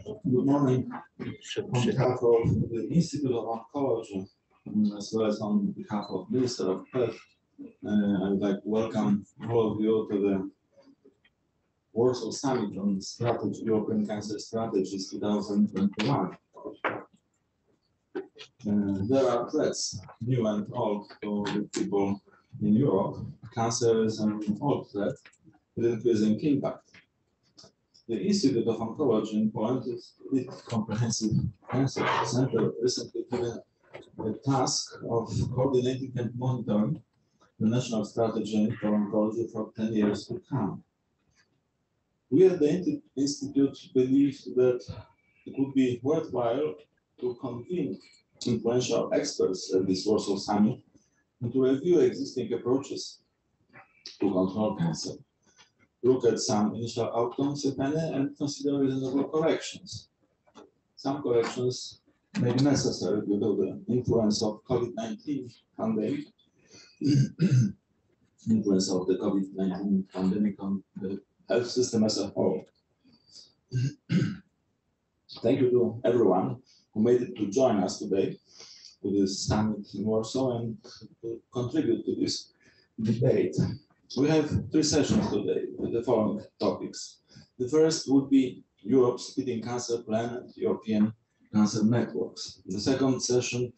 Good morning. On behalf of the Institute of Oncology, as well as on behalf of Minister of Health, I would like to welcome all of you to the Warsaw Summit on Strategy, European Cancer Strategies 2021. There are threats, new and old, to the people in Europe. Cancer is an old threat with increasing impact. The Institute of Oncology in Poland is a comprehensive cancer center recently given the task of coordinating and monitoring the national strategy for oncology for 10 years to come. We at the Institute believe that it would be worthwhile to convene influential experts at this Warsaw Summit and to review existing approaches to control cancer, look at some initial outcomes, if any, and consider reasonable corrections. Some corrections may be necessary due to the influence of COVID-19 pandemic, influence of the COVID-19 pandemic on the health system as a whole. Thank you to everyone who made it to join us today to this summit in Warsaw and to contribute to this debate. We have 3 sessions today with the following topics. The first would be Europe's Beating Cancer Plan and European Cancer Networks. The second session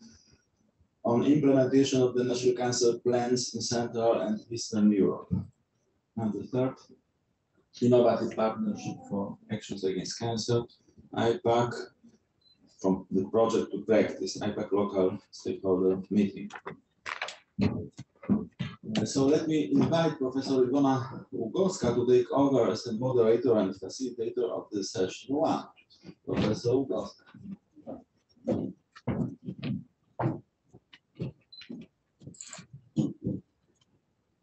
on implementation of the national cancer plans in Central and Eastern Europe. And the third, Innovative Partnership for Actions Against Cancer, IPAC, from the project to practice, IPAC local stakeholder meeting. So let me invite Professor Iwona Ługowska to take over as the moderator and facilitator of the session 1. Professor Ługowska.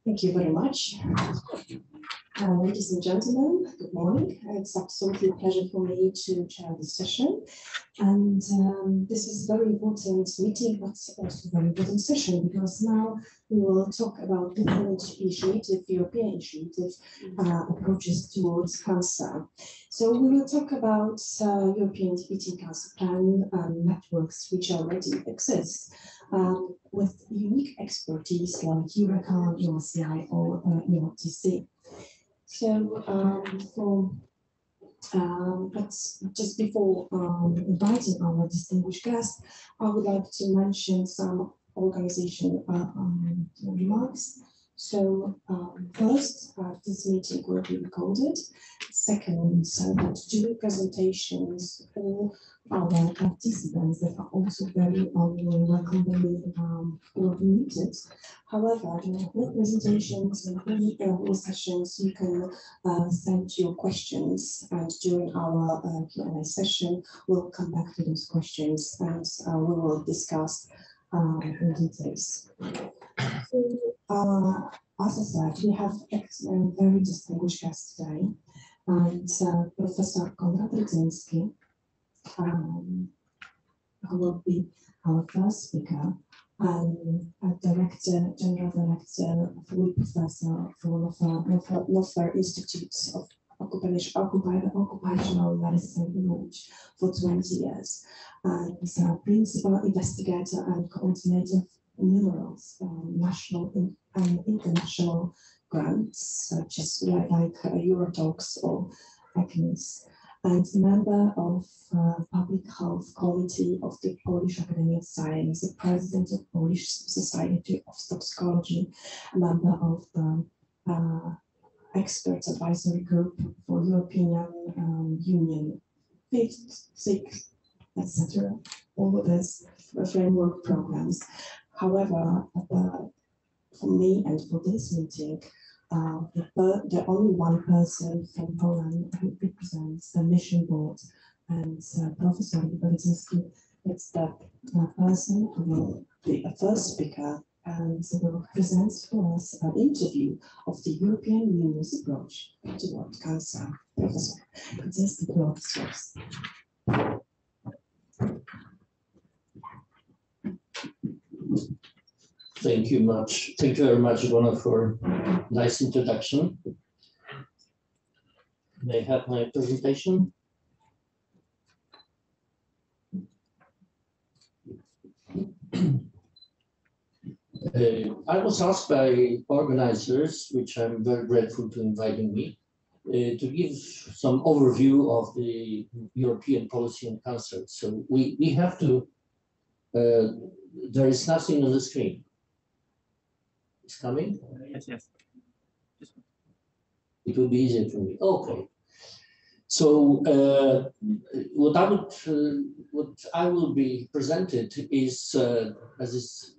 Thank you very much. Ladies and gentlemen, good morning. It's absolutely a pleasure for me to chair this session. And this is a very important meeting, but also a very important session, because now we will talk about different European initiative approaches towards cancer. So we will talk about European Beating Cancer Plan networks which already exist with unique expertise like Eureka, UNCI, or EOTC. So but just before inviting our distinguished guests, I would like to mention some organization remarks. So first, this meeting will be recorded. Second, that during presentations, all our participants that are also very welcome will be muted. However, during all presentations and all sessions, you can send your questions, and during our Q&A session, we'll come back to those questions and we will discuss in details. So, as I said, we have very distinguished guests today, and Professor Konrad Rydzyński, who will be our first speaker, and General Director, full Professor for Lothar Institute of Occupational Medicine in Łódź for 20 years, and Principal Investigator and Coordinator of numerous national and international grants, such as like Eurotalks or ECNIS, and member of Public Health Committee of the Polish Academy of Science, the President of Polish Society of Toxicology, a member of the Experts Advisory Group for European Union, 5th, 6th, etc. All of these framework programs. However, for me and for this meeting, the only one person from Poland who represents the mission board, and Professor Rydzyński is the person who will be the first speaker and will present for us an interview of the European Union's approach toward cancer. Professor Rydzyński, the floor is yours. Thank you much. Thank you very much, Iwona, for nice introduction. May I have my presentation? I was asked by organizers, which I'm very grateful to inviting me, to give some overview of the European policy on cancer. So we have to, there is nothing on the screen. It's coming? Yes, yes. It will be easier for me. Okay. So what I will be presented is, as is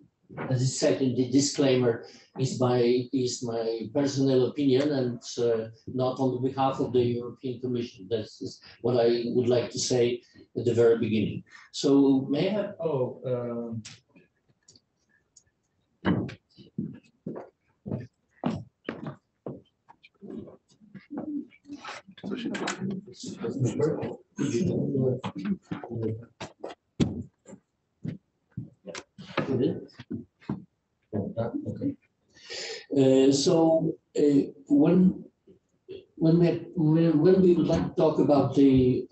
said in the disclaimer, is my personal opinion and not on behalf of the European Commission. That's what I would like to say at the very beginning. So may I have, okay. When we would like to talk about the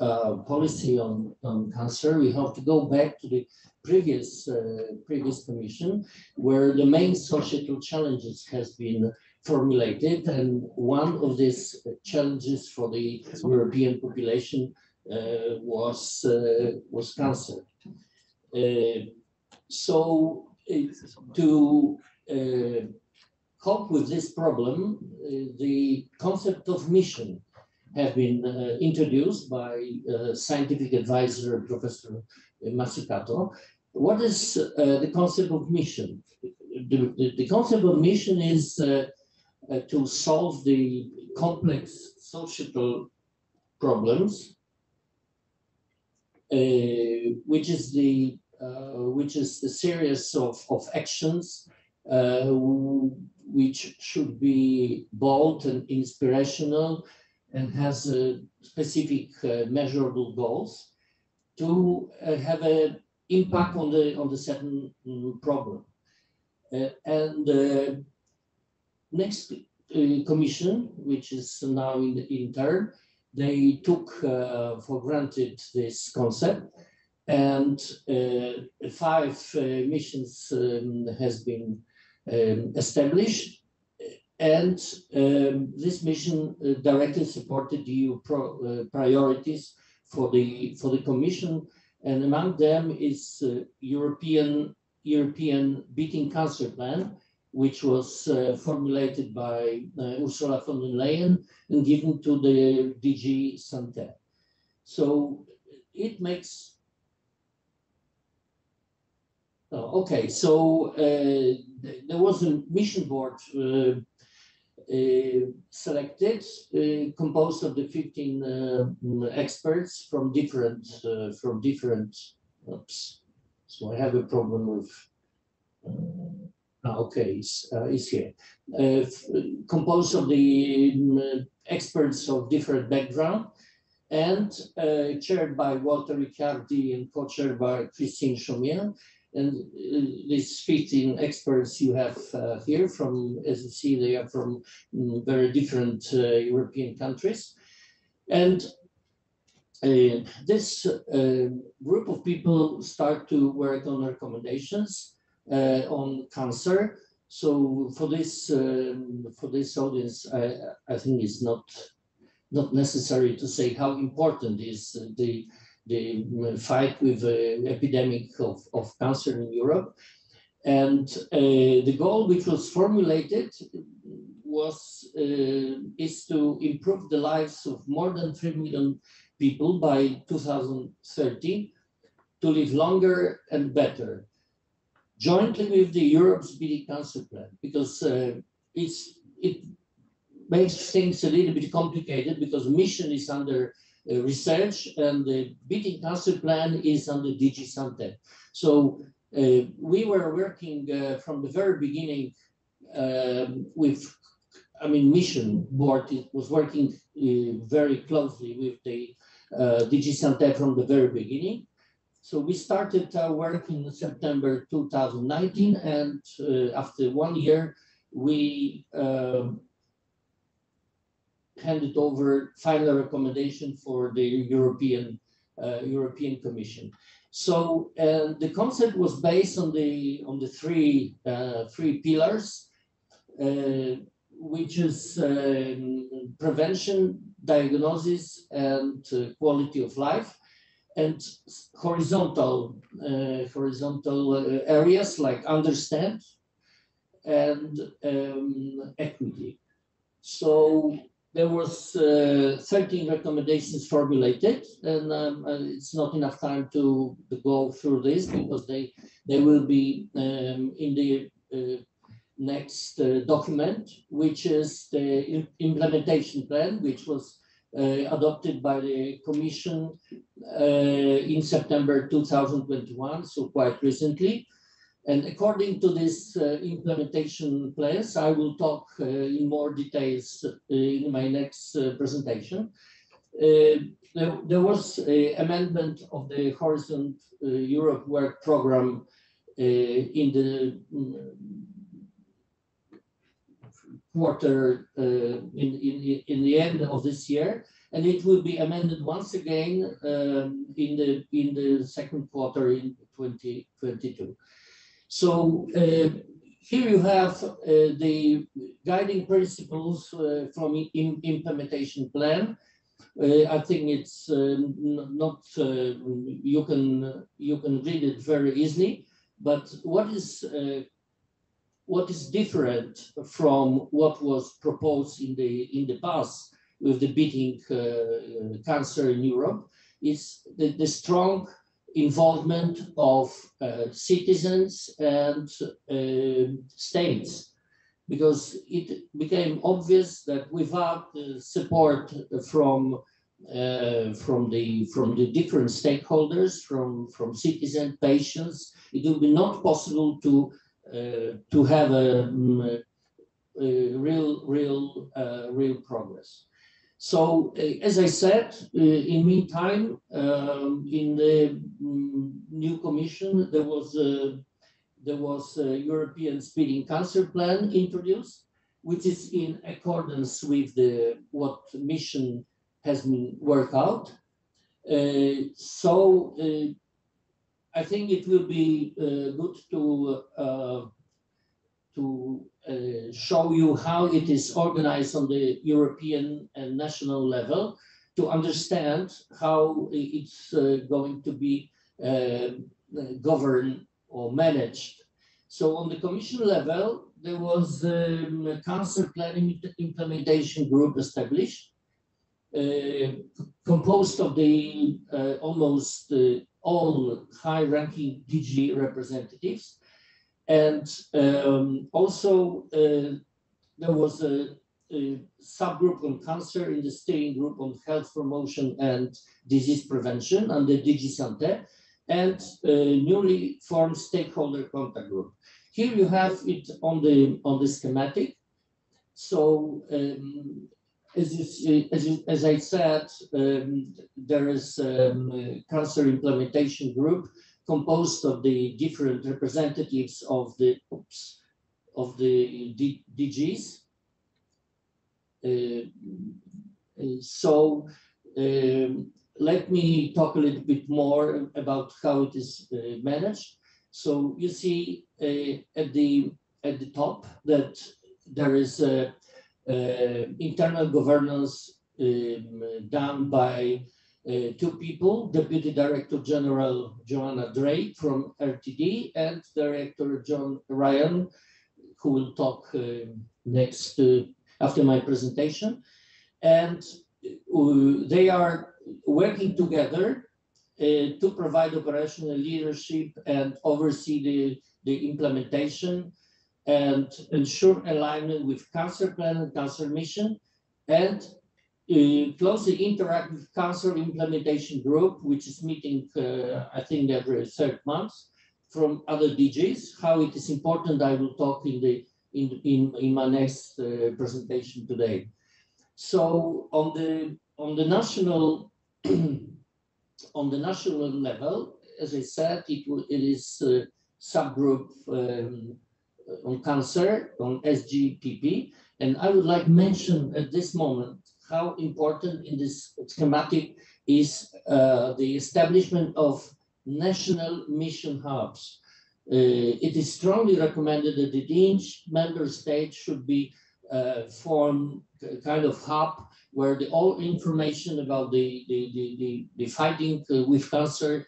policy on cancer, we have to go back to the previous commission, where the main societal challenges has been formulated, and one of these challenges for the European population was cancer. To cope with this problem, the concept of mission have been introduced by scientific advisor Professor Mazzucato. What is the concept of mission? The concept of mission is to solve the complex societal problems, which is the series of actions which should be bold and inspirational and has specific measurable goals to have an impact on the certain problem. Next commission, which is now in turn, they took for granted this concept, and 5 missions has been established, and this mission directly supported EU priorities for the Commission, and among them is European Beating Cancer Plan, which was formulated by Ursula von der Leyen and given to the DG Santé. So it makes. Okay, so there was a mission board selected, composed of the 15 experts from different. Oops. So I have a problem with. Okay, it's here. Composed of the experts of different background, and chaired by Walter Ricciardi and co-chaired by Christine Chaumière. And these 15 experts you have here from, as you see, they are from very different European countries. And this group of people start to work on recommendations on cancer. So for this audience, I think it's not necessary to say how important is the fight with the epidemic of cancer in Europe. And the goal which was formulated is to improve the lives of more than 3 million people by 2030 to live longer and better, jointly with the Europe's Beating Cancer Plan, because it makes things a little bit complicated, because mission is under research and the Beating Cancer Plan is under DG Santé. So we were working from the very beginning with, mission board. It was working very closely with the DG Santé from the very beginning. So we started our work in September 2019, and after 1 year, we handed over final recommendation for the European Commission. So the concept was based on the three pillars, which is prevention, diagnosis, and quality of life, and horizontal areas like understand and equity. So there was 13 recommendations formulated, and it's not enough time to go through this because they will be in the next document, which is the implementation plan, which was adopted by the Commission in September 2021, so quite recently. And according to this implementation plans, I will talk in more details in my next presentation. There was an amendment of the Horizon Europe work program in the quarter in the end of this year, and it will be amended once again in the second quarter in 2022. So here you have the guiding principles from implementation plan. I think it's not you can read it very easily, but what is different from what was proposed in the past with the beating cancer in Europe is the strong involvement of citizens and states, because it became obvious that without support from the different stakeholders, from citizens, patients, it will be not possible to have a real progress. So, as I said, in meantime, in the new Commission, there was a European Speeding Cancer Plan introduced, which is in accordance with what mission has been worked out. So I think it will be good to show you how it is organized on the European and national level, to understand how it's going to be governed or managed. So on the Commission level, there was a cancer planning implementation group established, composed of the almost all high-ranking DG representatives. And also there was a subgroup on cancer in the steering group on health promotion and disease prevention under DG Santé, and newly formed stakeholder contact group. Here you have it on the schematic. So as I said, there is cancer implementation group composed of the different representatives of the DGs. So let me talk a little bit more about how it is managed. So you see at the top that there is internal governance done by two people, Deputy Director General Joanna Drake from RTD and Director John Ryan, who will talk next after my presentation. And they are working together to provide operational leadership and oversee the implementation and ensure alignment with cancer plan and cancer mission, and closely interact with cancer implementation group, which is meeting, I think, every third month, from other DGs. How it is important, I will talk in my next presentation today. So on the national level, as I said, it is a subgroup on cancer, on SGPP, and I would like to mention at this moment how important in this schematic is the establishment of national mission hubs. It is strongly recommended that each member state should be form a kind of hub where all information about the fighting with cancer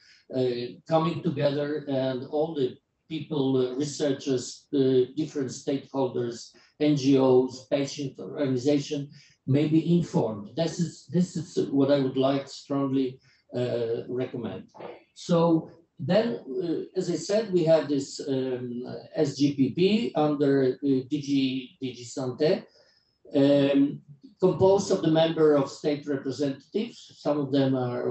coming together, and all the people, researchers, different stakeholders, NGOs, patient organization may be informed. This is what I would like strongly recommend. So then, as I said, we have this SGPP under DG Sante, composed of the member of state representatives. Some of them are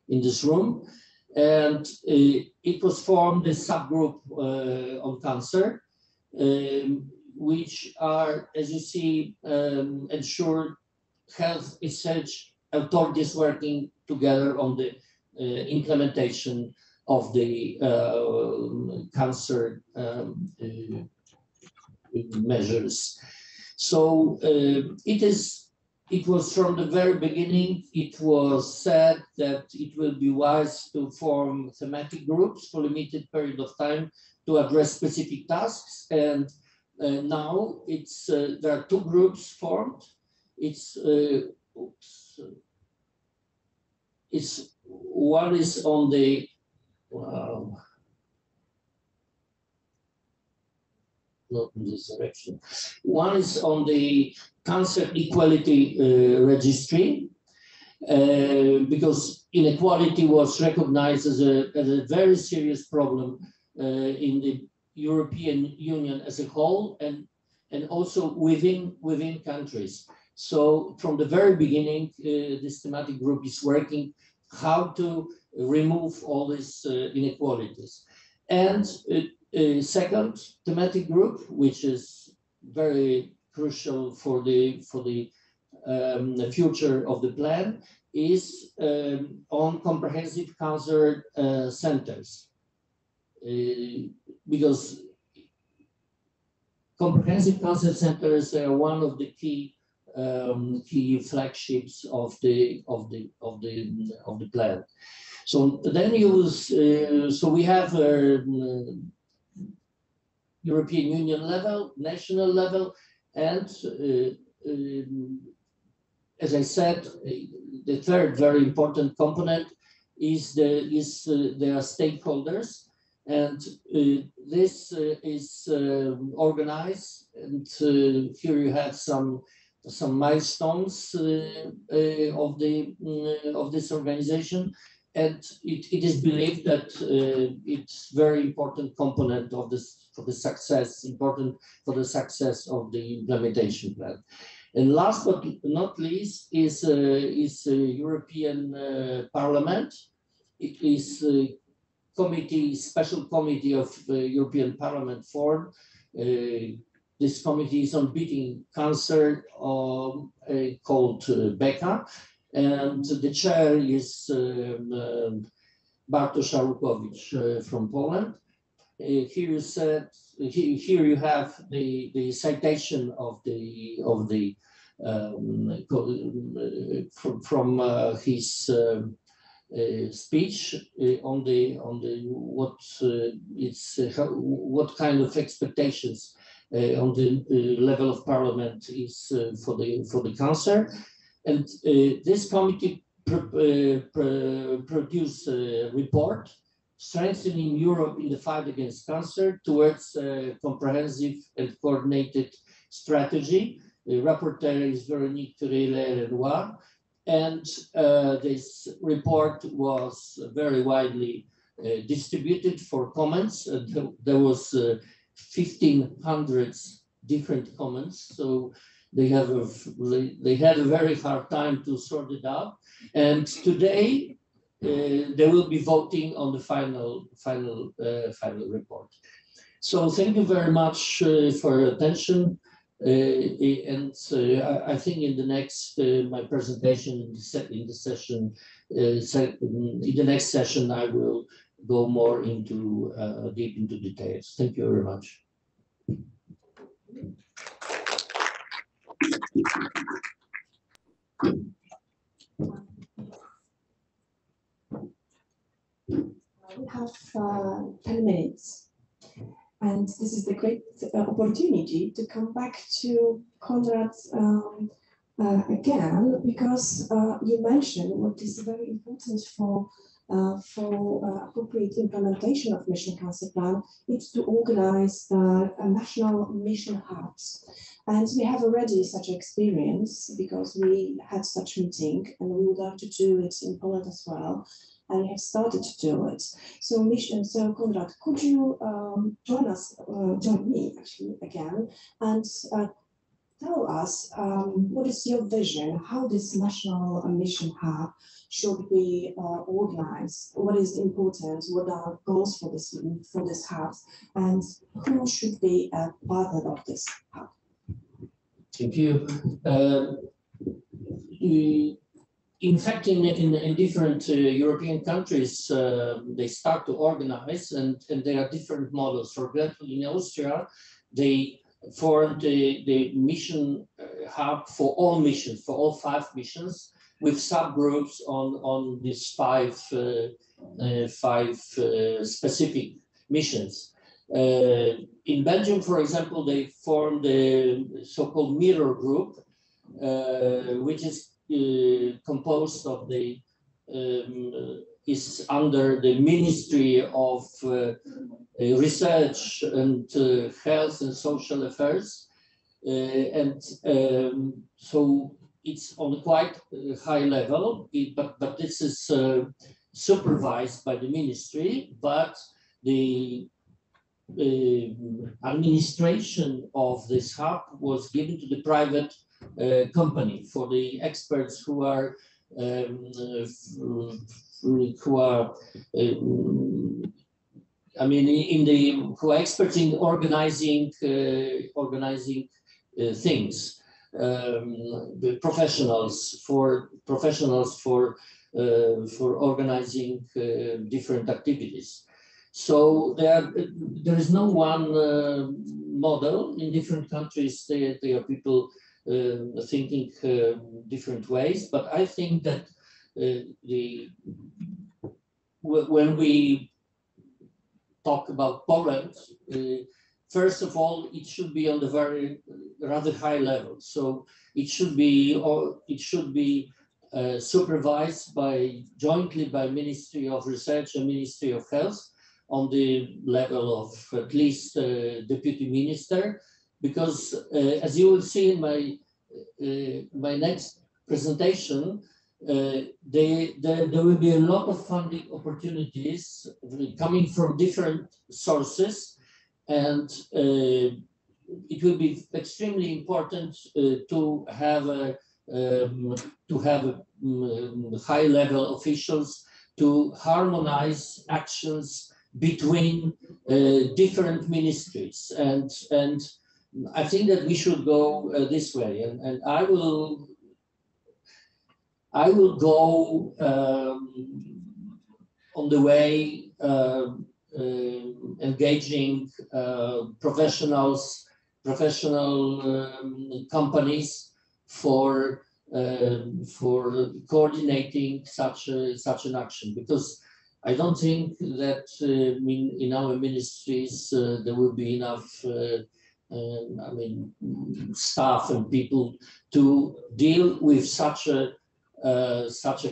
in this room, and it was formed a subgroup on cancer, which are, as you see, ensure health research authorities working together on the implementation of the cancer measures. So it was from the very beginning, it was said that it will be wise to form thematic groups for a limited period of time to address specific tasks. And now there are two groups formed. One is on the not in this direction. One is on the cancer equality registry, because inequality was recognized as a very serious problem in the European Union as a whole, and also within countries. So from the very beginning, this thematic group is working how to remove all these inequalities. And second thematic group, which is very crucial for the future of the plan, is on comprehensive cancer centers, because comprehensive cancer centers are one of the key flagships of the plan. So then so we have European Union level, national level, and as I said, the third very important component is there are stakeholders, and this is organized. And here you have some milestones of this organization. And it is believed that it's very important component of this important for the success of the implementation plan. And last but not least is European Parliament. It is a special committee of European Parliament formed. This committee is on beating cancer, called BECA. And the chair is Bartosz Arłukowicz from Poland. Here you have the citation of from his speech on what kind of expectations on the level of parliament is for the cancer. And this committee produced a report strengthening Europe in the fight against cancer towards a comprehensive and coordinated strategy. The rapporteur is Véronique Rillet-Lenoir, and this report was very widely distributed for comments. There was 1,500 different comments, so they had a very hard time to sort it out. And today they will be voting on the final report. So thank you very much for your attention. And I think in the next my presentation in the next session I will go more into deep into details. Thank you very much. have 10 minutes. And this is the great opportunity to come back to Konrad again, because you mentioned what is very important for appropriate implementation of Mission Council Plan, it's to organize national mission hubs. And we have already such experience because we had such meeting and we would like to do it in Poland as well. And we have started to do it. So Konrad, could you join me actually again and tell us what is your vision, how this national mission hub should be organized, what is important, what are goals for this hub, and who should be a partner of this hub? Thank you. In fact, in different European countries, they start to organize, and there are different models. For example, in Austria, they formed the mission hub for all missions, for all 5 missions, with subgroups on these 5 specific missions. In Belgium, for example, they formed the so-called mirror group, which is composed of is under the Ministry of Research and Health and Social Affairs, so it's on quite a high level, but this is supervised by the ministry, but the administration of this hub was given to the private company for the experts who are who are experts in organizing things, the professionals for organizing different activities. So there is no one model. In different countries, there are people thinking different ways, but I think that when we talk about Poland, first of all, it should be on the rather high level. So it should be supervised jointly by Ministry of Research and Ministry of Health on the level of at least deputy minister, because as you will see in my next presentation, there will be a lot of funding opportunities coming from different sources, and it will be extremely important to have high-level officials to harmonize actions between different ministries, and I think that we should go this way, and I will go on the way engaging professional companies for coordinating such an action, because I don't think that in our ministries there will be enough staff and people to deal with such a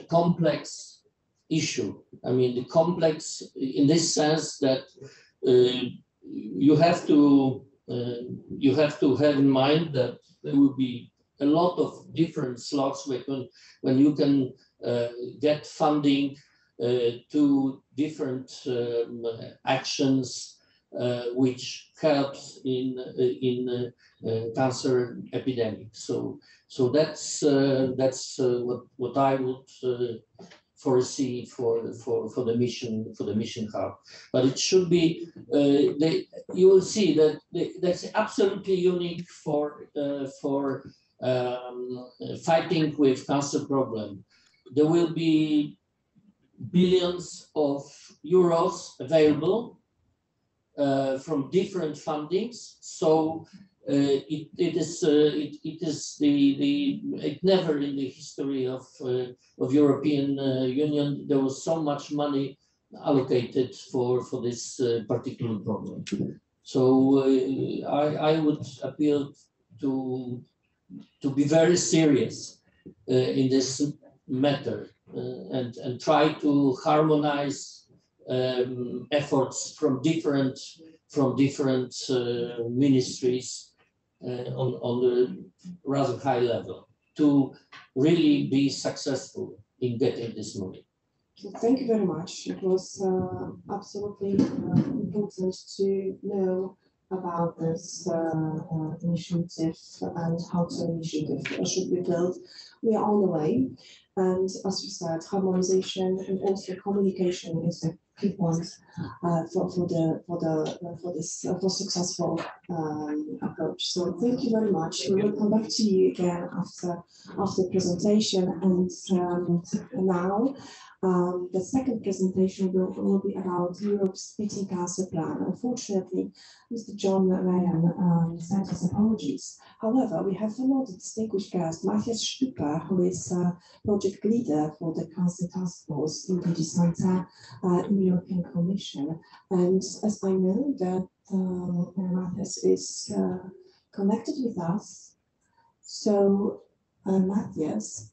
complex issue. I mean, the complex in this sense that you have to have in mind that there will be a lot of different slots when you can get funding to different actions which helps in cancer epidemic. So that's what I would foresee for the mission hub. But it should be you will see that that's absolutely unique for fighting with cancer problem. There will be billions of euros available from different fundings. So it never in the history of European Union there was so much money allocated for this particular problem. So I would appeal to be very serious in this matter and try to harmonize efforts from different ministries on the rather high level to really be successful in getting this money. So thank you very much. It was absolutely important to know about this initiative and how the initiative should be built. We are on the way, and as you said, harmonization and also communication is a key point for successful approach. So thank you very much. We will come back to you again after presentation, and now. The second presentation will be about Europe's Beating Cancer Plan. Unfortunately, Mr. John Ryan sent us apologies. However, we have another distinguished guest, Matthias Stüper, who is project leader for the Cancer Task Force in DG Santa in the European Commission. And as I know that Matthias is connected with us, so Matthias,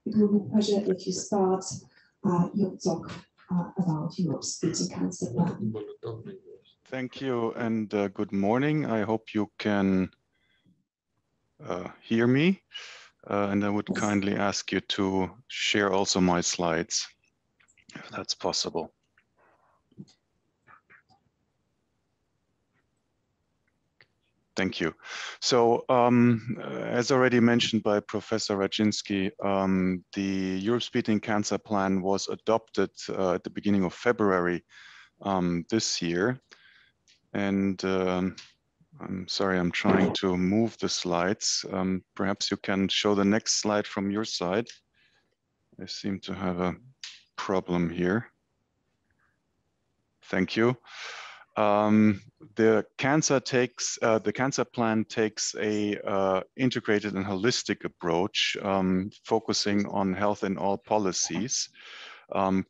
it will be a pleasure if you start your talk about Europe's Beating Cancer Plan. Thank you and good morning. I hope you can hear me. And I would kindly ask you to share also my slides, if that's possible. Thank you. So, as already mentioned by Professor Raczynski, the Europe's Beating Cancer Plan was adopted at the beginning of February this year. And I'm sorry, I'm trying to move the slides. Perhaps you can show the next slide from your side. I seem to have a problem here. Thank you. The cancer plan takes a integrated and holistic approach, focusing on health in all policies,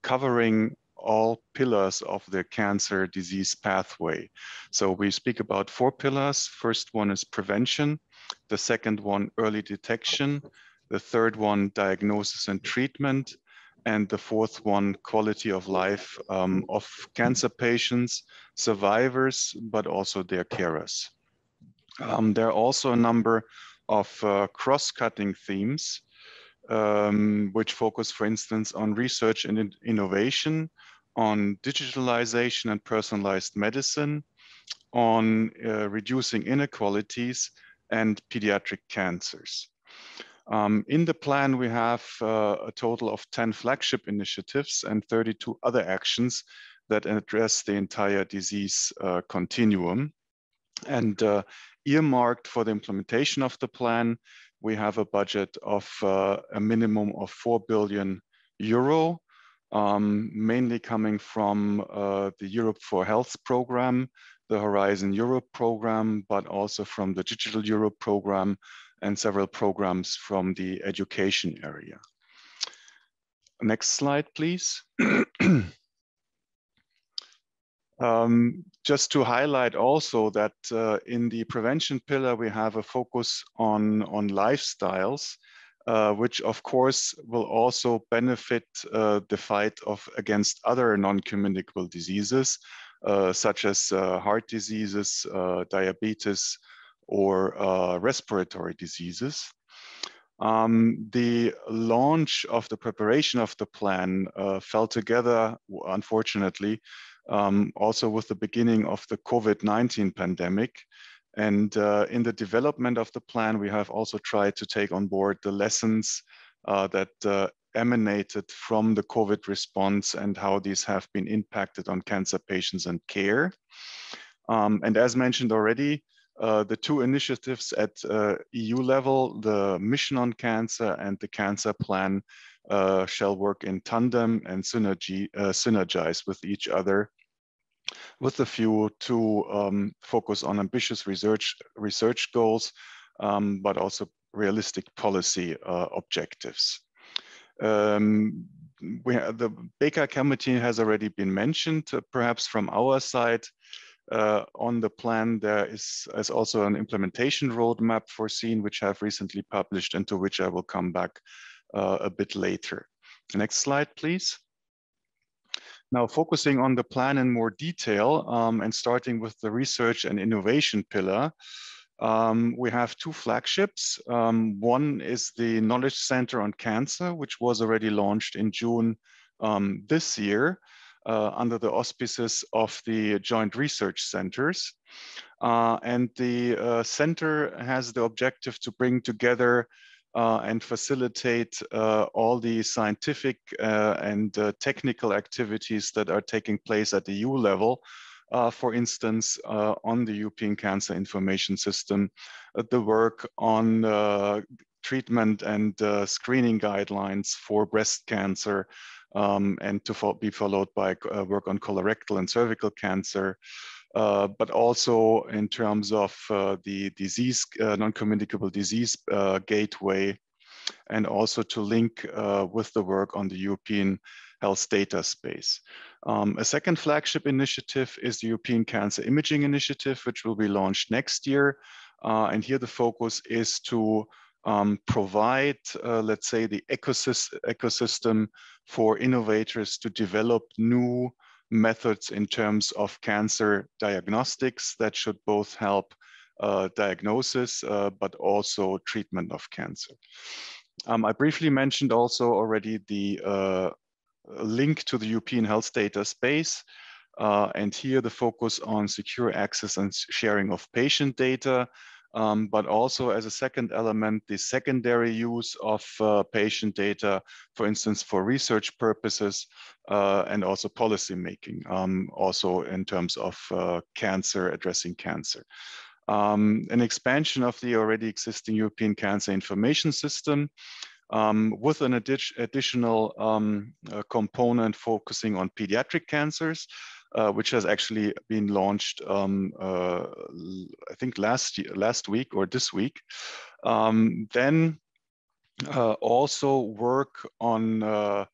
covering all pillars of the cancer disease pathway. So we speak about 4 pillars. First one is prevention. The second one, early detection. The third one, diagnosis and treatment. And the fourth one, quality of life of cancer patients, survivors, but also their carers. There are also a number of cross-cutting themes, which focus, for instance, on research and innovation, on digitalization and personalized medicine, on reducing inequalities and pediatric cancers. In the plan, we have a total of 10 flagship initiatives and 32 other actions that address the entire disease continuum. And earmarked for the implementation of the plan, we have a budget of a minimum of 4 billion euro, mainly coming from the Europe for Health program, the Horizon Europe program, but also from the Digital Europe program and several programs from the education area. Next slide, please. Just to highlight also that in the prevention pillar, we have a focus on lifestyles, which of course will also benefit the fight against other non-communicable diseases, such as heart diseases, diabetes, or respiratory diseases. The launch of the preparation of the plan fell together, unfortunately, also with the beginning of the COVID-19 pandemic. And in the development of the plan, we have also tried to take on board the lessons that emanated from the COVID response and how these have been impacted on cancer patients and care. And as mentioned already, the 2 initiatives at EU level, the Mission on Cancer and the Cancer Plan, shall work in tandem and synergize with each other, with a view to focus on ambitious research goals, but also realistic policy objectives. the Baker Committee has already been mentioned. Perhaps from our side, on the plan, there is also an implementation roadmap foreseen, which I've recently published, and to which I will come back a bit later. Next slide, please. Now, focusing on the plan in more detail, and starting with the research and innovation pillar, we have two flagships. One is the Knowledge Center on Cancer, which was already launched in June this year, under the auspices of the Joint Research Centers. And the center has the objective to bring together and facilitate all the scientific and technical activities that are taking place at the EU level. For instance, on the European Cancer Information System, the work on treatment and screening guidelines for breast cancer, and to be followed by work on colorectal and cervical cancer, but also in terms of the disease, non-communicable disease gateway, and also to link with the work on the European Health Data Space. A second flagship initiative is the European Cancer Imaging Initiative, which will be launched next year. And here the focus is to provide, let's say, the ecosystem for innovators to develop new methods in terms of cancer diagnostics that should both help diagnosis, but also treatment of cancer. I briefly mentioned also already the link to the European Health Data Space, and here the focus on secure access and sharing of patient data, but also as a second element, the secondary use of patient data, for instance, for research purposes, and also policy making, also in terms of cancer, addressing cancer. An expansion of the already existing European Cancer Information System, with an additional component focusing on pediatric cancers, which has actually been launched, I think last week or this week. Then also work on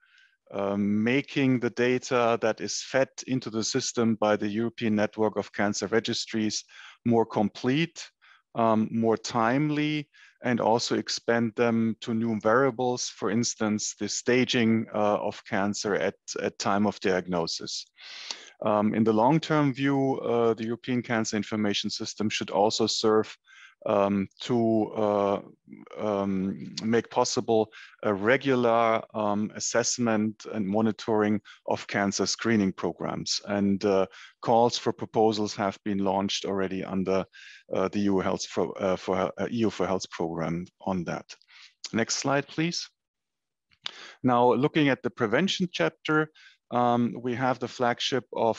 making the data that is fed into the system by the European Network of Cancer Registries more complete, more timely, and also expand them to new variables, for instance, the staging of cancer at time of diagnosis. In the long-term view, the European Cancer Information System should also serve to make possible a regular assessment and monitoring of cancer screening programs. And calls for proposals have been launched already under the EU for Health program on that. Next slide, please. Now, looking at the prevention chapter, we have the flagship of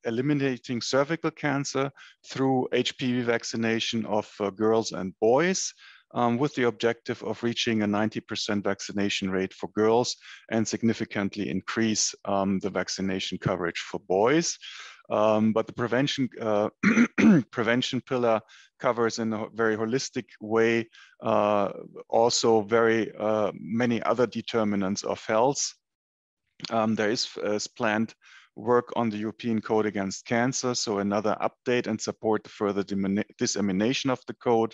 eliminating cervical cancer through HPV vaccination of girls and boys, with the objective of reaching a 90% vaccination rate for girls and significantly increase the vaccination coverage for boys. But the prevention pillar covers in a very holistic way also very many other determinants of health. There is planned work on the European Code Against Cancer, so another update and support the further dissemination of the code,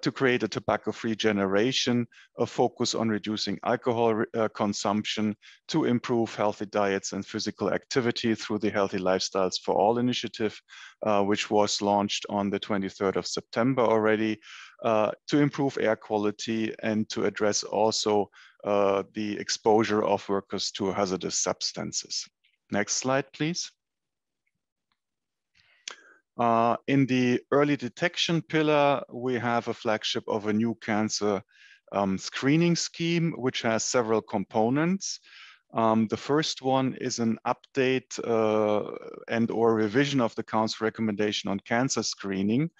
to create a tobacco-free generation, a focus on reducing alcohol consumption, to improve healthy diets and physical activity through the Healthy Lifestyles for All initiative, which was launched on the 23rd of September already, to improve air quality and to address also the exposure of workers to hazardous substances. Next slide, please. In the early detection pillar, we have a flagship of a new cancer screening scheme, which has several components. The first one is an update and or revision of the Council recommendation on cancer screening.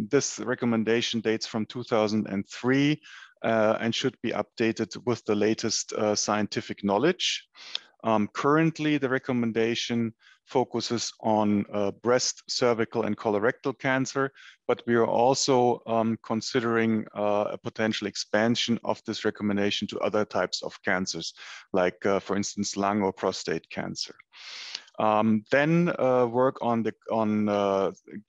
This recommendation dates from 2003 and should be updated with the latest scientific knowledge. Currently, the recommendation focuses on breast, cervical, and colorectal cancer, but we are also considering a potential expansion of this recommendation to other types of cancers, like, for instance, lung or prostate cancer. Then work on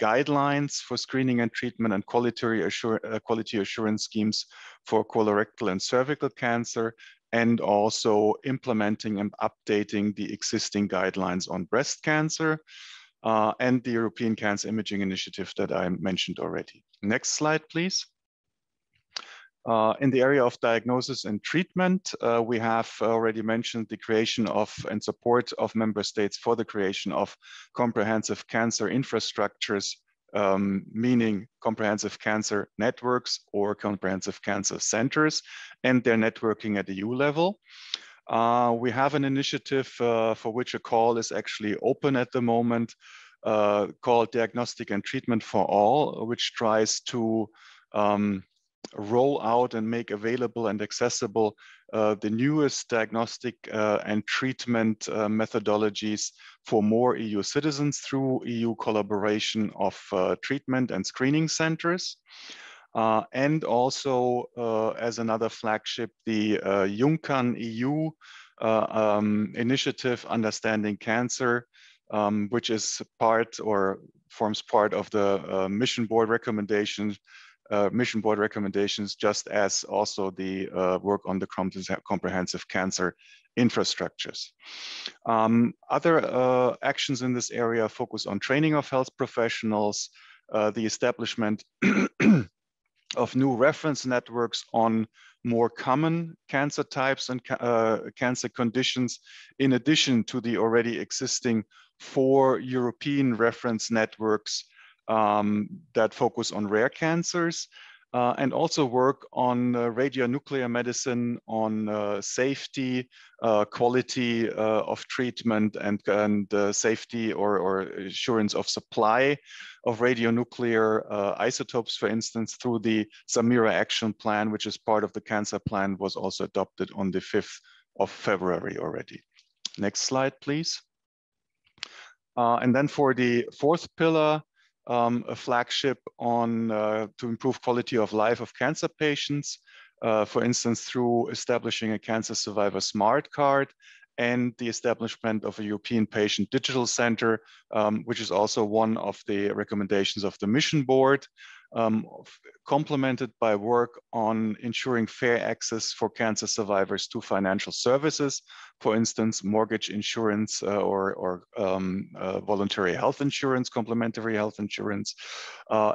guidelines for screening and treatment and quality assurance schemes for colorectal and cervical cancer, and also implementing and updating the existing guidelines on breast cancer and the European Cancer Imaging Initiative that I mentioned already. Next slide, please. In the area of diagnosis and treatment, we have already mentioned the creation of and support of member states for the creation of comprehensive cancer infrastructures, meaning comprehensive cancer networks or comprehensive cancer centers, and their networking at EU level. We have an initiative for which a call is actually open at the moment, called Diagnostic and Treatment for All, which tries to roll out and make available and accessible the newest diagnostic and treatment methodologies for more EU citizens through EU collaboration of treatment and screening centers. And also as another flagship, the Junkan EU initiative, Understanding Cancer, which is part or forms part of the mission board recommendations, just as also the work on the comprehensive cancer infrastructures. Other actions in this area focus on training of health professionals, the establishment of new reference networks on more common cancer types and cancer conditions, in addition to the already existing 4 European reference networks that focus on rare cancers, and also work on radionuclear medicine, on safety, quality of treatment, and safety or assurance of supply of radionuclear isotopes, for instance, through the Samira Action Plan, which is part of the Cancer Plan, was also adopted on the 5th of February already. Next slide, please. And then for the 4th pillar, a flagship on to improve quality of life of cancer patients, for instance, through establishing a cancer survivor smart card and the establishment of a European Patient Digital Center, which is also one of the recommendations of the mission board, complemented by work on ensuring fair access for cancer survivors to financial services, for instance, mortgage insurance or voluntary health insurance, complementary health insurance,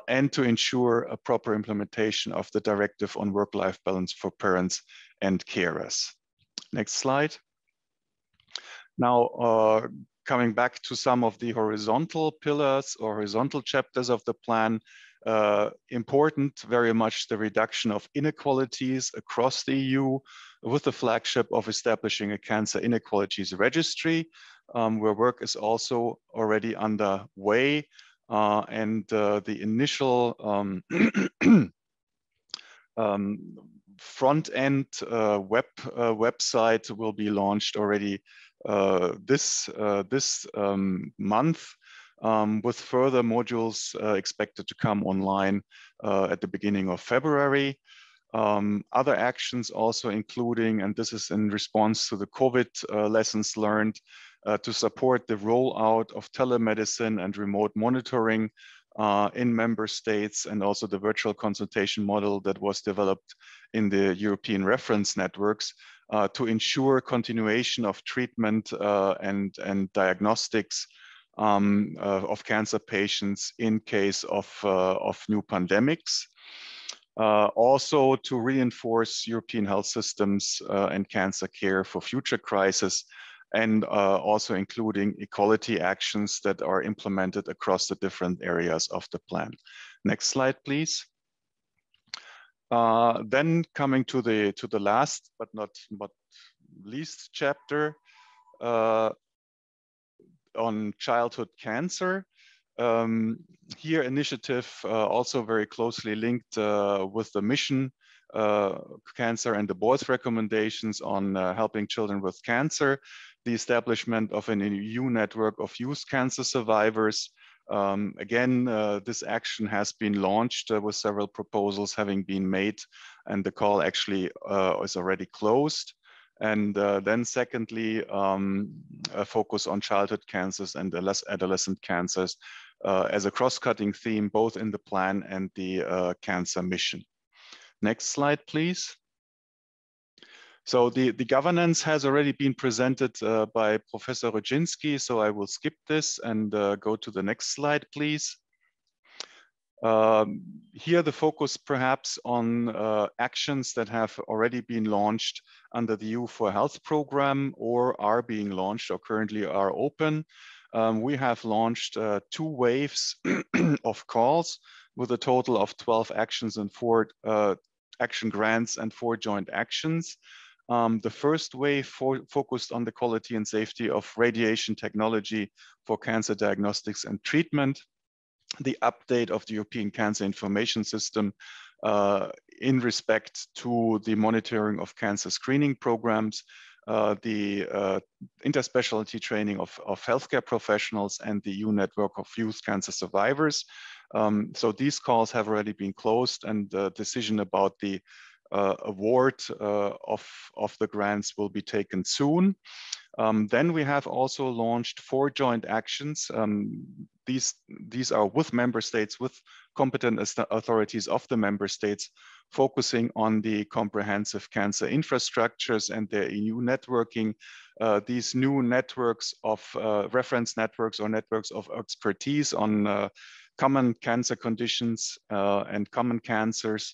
and to ensure a proper implementation of the directive on work-life balance for parents and carers. Next slide. Now, coming back to some of the horizontal pillars or horizontal chapters of the plan, important very much the reduction of inequalities across the EU, with the flagship of establishing a cancer inequalities registry, where work is also already underway, and the initial front-end website will be launched already this month, with further modules expected to come online at the beginning of February. Other actions also including, and this is in response to the COVID lessons learned, to support the rollout of telemedicine and remote monitoring in member states, and also the virtual consultation model that was developed in the European reference networks to ensure continuation of treatment and diagnostics of cancer patients in case of new pandemics. Also to reinforce European health systems and cancer care for future crises, and also including equality actions that are implemented across the different areas of the plan. Next slide, please. Then coming to the last but not least chapter on childhood cancer. Here initiative also very closely linked with the mission cancer and the board's recommendations on helping children with cancer. the establishment of an EU network of youth cancer survivors. Again, this action has been launched with several proposals having been made, and the call actually is already closed. And then secondly, a focus on childhood cancers and adolescent cancers as a cross-cutting theme, both in the plan and the cancer mission. Next slide, please. So the governance has already been presented by Professor Rodzinski, so I will skip this and go to the next slide, please. Here the focus perhaps on actions that have already been launched under the EU4Health program or are being launched or currently are open. We have launched 2 waves of calls with a total of 12 actions and 4 action grants and 4 joint actions. The first wave focused on the quality and safety of radiation technology for cancer diagnostics and treatment, the update of the European Cancer Information System in respect to the monitoring of cancer screening programs, the interspecialty training of healthcare professionals, and the EU network of youth cancer survivors. So these calls have already been closed, and the decision about the award of the grants will be taken soon. Then we have also launched 4 joint actions. These are with member states, with competent authorities of the member states, focusing on the comprehensive cancer infrastructures and their EU networking. These new networks of reference networks or networks of expertise on common cancer conditions and common cancers,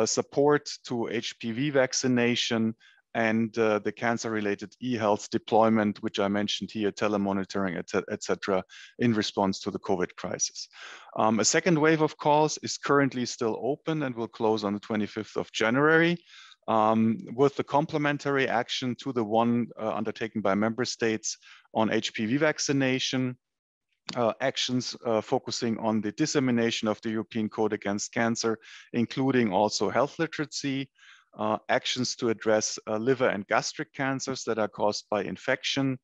support to HPV vaccination, and the cancer-related e-health deployment, which I mentioned here, telemonitoring, etc., in response to the COVID crisis. A second wave of calls is currently still open and will close on the 25th of January, with the complementary action to the one undertaken by member states on HPV vaccination. Actions focusing on the dissemination of the European Code Against Cancer, including also health literacy, actions to address liver and gastric cancers that are caused by infection,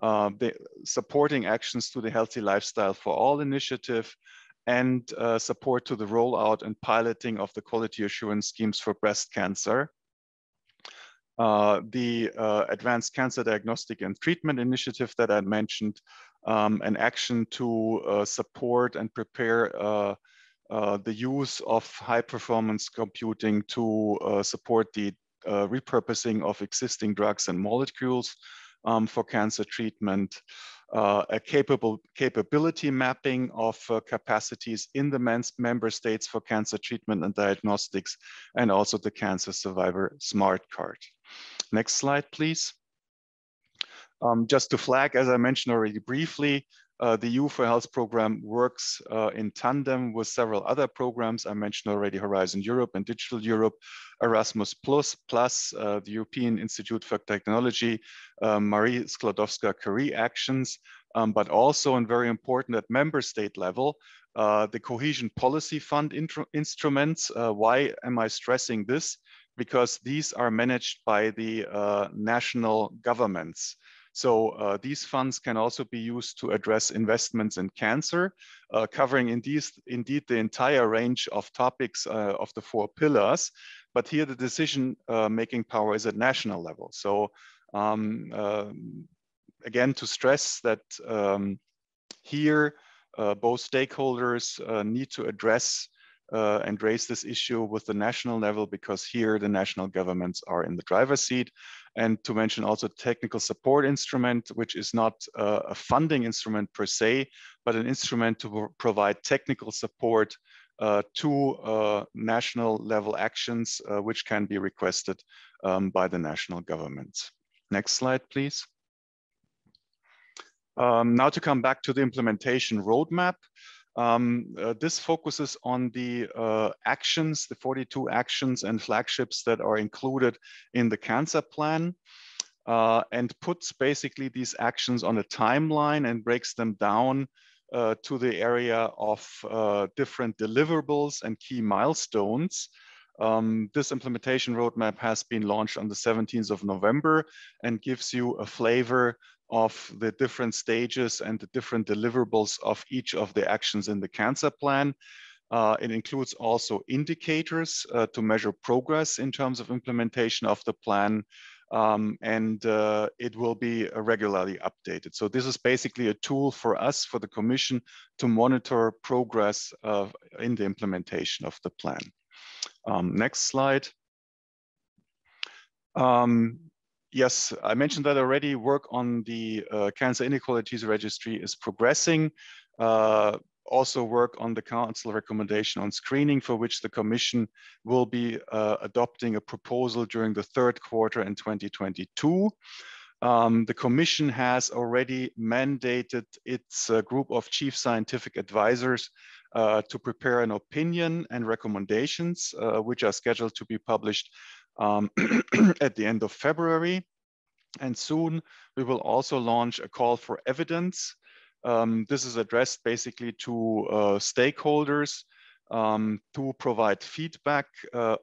the supporting actions to the Healthy Lifestyle for All initiative, and support to the rollout and piloting of the quality assurance schemes for breast cancer. The Advanced Cancer Diagnostic and Treatment Initiative that I mentioned, an action to support and prepare the use of high-performance computing to support the repurposing of existing drugs and molecules for cancer treatment, a capability mapping of capacities in the member states for cancer treatment and diagnostics, and also the Cancer Survivor Smart Card. Next slide, please. Just to flag, as I mentioned already briefly, the EU4Health program works in tandem with several other programs. I mentioned already Horizon Europe and Digital Europe, Erasmus+, the European Institute for Technology, Marie Sklodowska-Curie actions, but also, and very important at member state level, the Cohesion Policy Fund instruments. Why am I stressing this? Because these are managed by the national governments. So these funds can also be used to address investments in cancer, covering indeed the entire range of topics of the 4 pillars. But here the decision-making power is at national level. So again, to stress that here both stakeholders need to address and raise this issue with the national level, because here the national governments are in the driver's seat. And to mention also technical support instrument, which is not a funding instrument per se, but an instrument to provide technical support to national level actions, which can be requested by the national governments. Next slide, please. Now to come back to the implementation roadmap. This focuses on the actions, the 42 actions and flagships that are included in the cancer plan, and puts basically these actions on a timeline and breaks them down to the area of different deliverables and key milestones. This implementation roadmap has been launched on the 17th of November and gives you a flavor of the different stages and the different deliverables of each of the actions in the cancer plan. It includes also indicators to measure progress in terms of implementation of the plan, and it will be regularly updated. So this is basically a tool for us, for the Commission, to monitor progress in the implementation of the plan. Next slide. Yes, I mentioned that already. Work on the Cancer Inequalities Registry is progressing. Also work on the Council recommendation on screening, for which the Commission will be adopting a proposal during the third quarter in 2022. The Commission has already mandated its group of chief scientific advisors to prepare an opinion and recommendations, which are scheduled to be published at the end of February. And soon we will also launch a call for evidence. This is addressed basically to stakeholders to provide feedback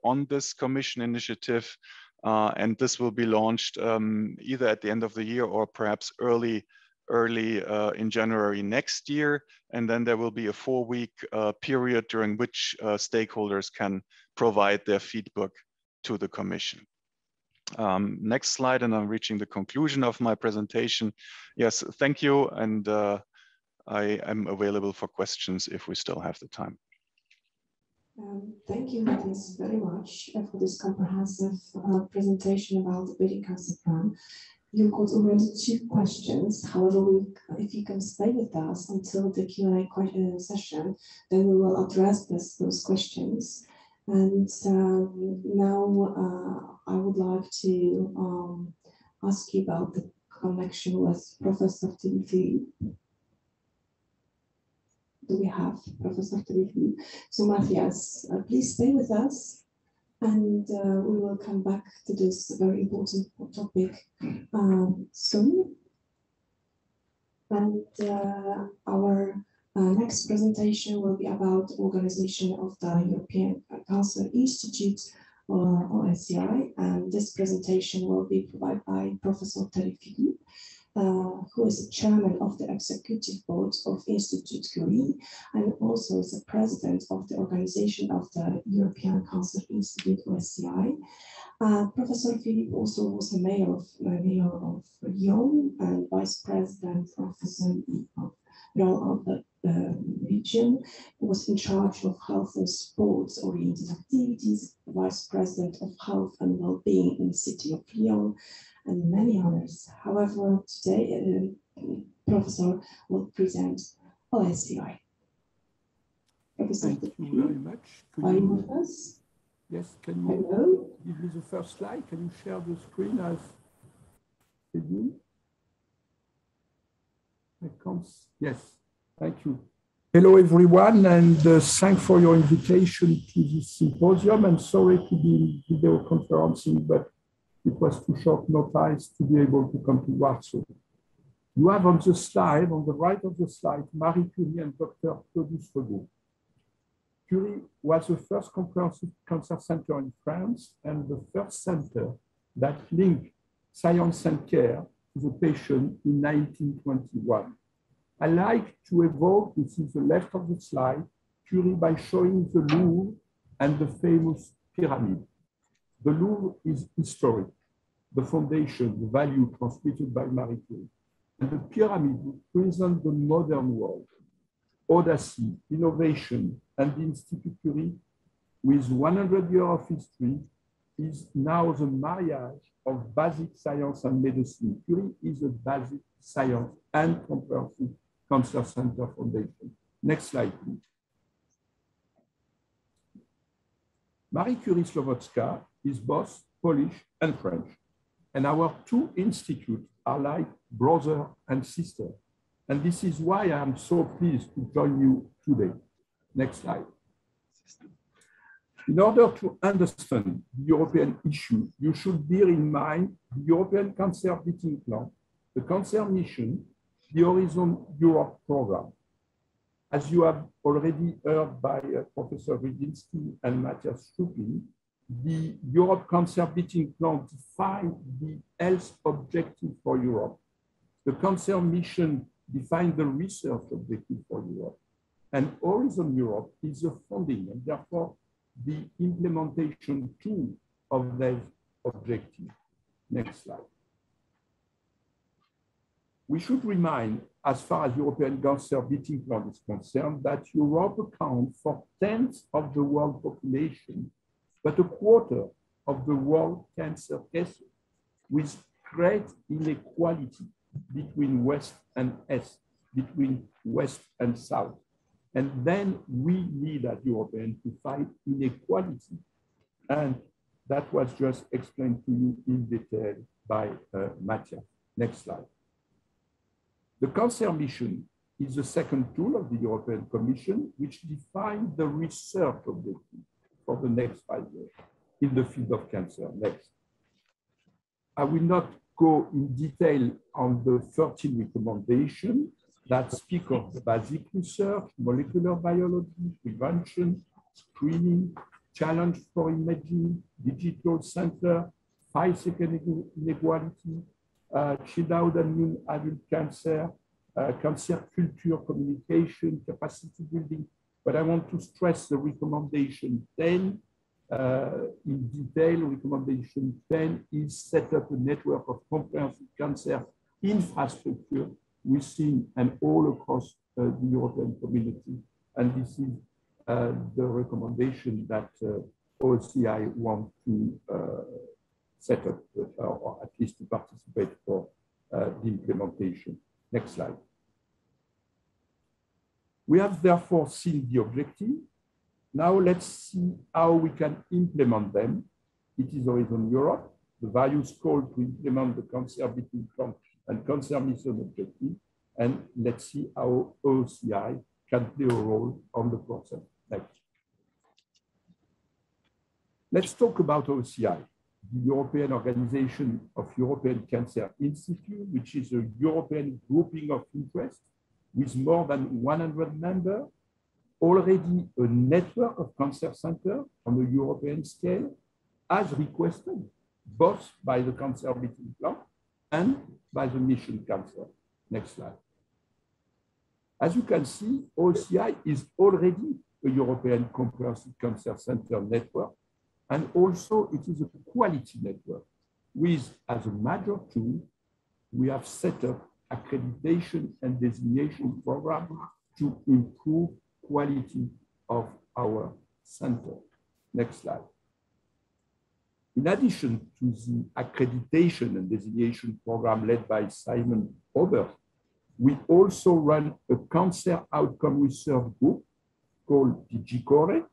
on this Commission initiative. And this will be launched either at the end of the year or perhaps early in January next year. And then there will be a 4-week period during which stakeholders can provide their feedback to the Commission. Next slide, and I'm reaching the conclusion of my presentation. Yes, thank you. And I am available for questions if we still have the time. Thank you, Matthias, very much for this comprehensive presentation about the Building Cancer Plan. You've got already 2 questions. However, if you can stay with us until the Q&A session, then we will address those questions. And now I would like to ask you about the connection with Professor Philippe. Do we have Professor Philippe? So Matthias, please stay with us, and we will come back to this very important topic soon. And our next presentation will be about the organization of the European Cancer Institute, or OSCI, and this presentation will be provided by Professor Thierry Philippe, who is the chairman of the executive board of Institute Curie, and also is the president of the organization of the European Cancer Institute, OSCI. Professor Philippe also was the mayor of Lyon and vice president of the region. He was in charge of health and sports-oriented activities, vice president of health and well-being in the city of Lyon, and many others. However, today, Professor will present OSCI. Professor, thank you very much. Are you with us? Yes, can you Hello? give me the first slide? Can you share the screen as scheduled? Yes, thank you. Hello, everyone, and thanks for your invitation to this symposium. And sorry to be in video conferencing, but it was too short notice to be able to come to Warsaw. You have on the slide, on the right of the slide, Marie Curie and Dr. Claudius Regaud. Curie was the first comprehensive cancer center in France and the first center that linked science and care to the patient in 1921. I like to evoke, this is the left of the slide, Curie by showing the Louvre and the famous pyramid. The Louvre is historic, the foundation, the value transmitted by Marie Curie. And the pyramid represents the modern world, audacy, innovation, and the Institute Curie, with 100 years of history, is now the marriage of basic science and medicine. Curie is a basic science and comprehensive cancer center foundation. Next slide, please. Marie Curie-Slowodska is both Polish and French, and our 2 institutes are like brother and sister. And this is why I'm so pleased to join you today. Next slide. In order to understand the European issue, you should bear in mind the European Cancer Beating Plan, the Cancer Mission, the Horizon Europe program. As you have already heard by Professor Rudinski and Matthias Stupin, the Europe Cancer Beating Plan defined the health objective for Europe. The Cancer Mission defined the research objective for Europe. And Horizon Europe is the funding and therefore the implementation tool of those objectives. Next slide. We should remind, as far as European Cancer Beating Plan is concerned, that Europe accounts for 1/10 of the world population, but 1/4 of the world cancer cases, with great inequality between West and East, between West and South. And then we need as Europeans to fight inequality. And that was just explained to you in detail by Matthias. Next slide. The Cancer Mission is the second tool of the European Commission, which defines the research objective for the next 5 years in the field of cancer. Next. I will not go in detail on the 13 recommendations that speak of basic research, molecular biology, prevention, screening, challenge for imaging, digital center, fight against inequality, childhood and adult cancer, cancer culture, communication, capacity building. But I want to stress the recommendation 10 in detail. Recommendation 10 is set up a network of comprehensive cancer infrastructure within and all across the European community. And this is the recommendation that OCI want to set up, or at least to participate for the implementation. Next slide. We have therefore seen the objective. Now let's see how we can implement them. It is Horizon Europe, the various calls to implement the Cancer Beating Plan and Cancer Mission objective. And let's see how OCI can play a role on the process. Next. Let's talk about OCI, the European Organization of European Cancer Institute, which is a European grouping of interest with more than 100 members, already a network of cancer centers on a European scale, as requested both by the Cancer Beating Plan and by the Mission Cancer. Next slide. As you can see, OCI is already a European Comprehensive Cancer Center network, and also it is a quality network with, as a major tool, we have set up accreditation and designation program to improve quality of our center. Next slide. In addition to the accreditation and designation program led by Simon Ober, we also run a cancer outcome research group called DigiCore.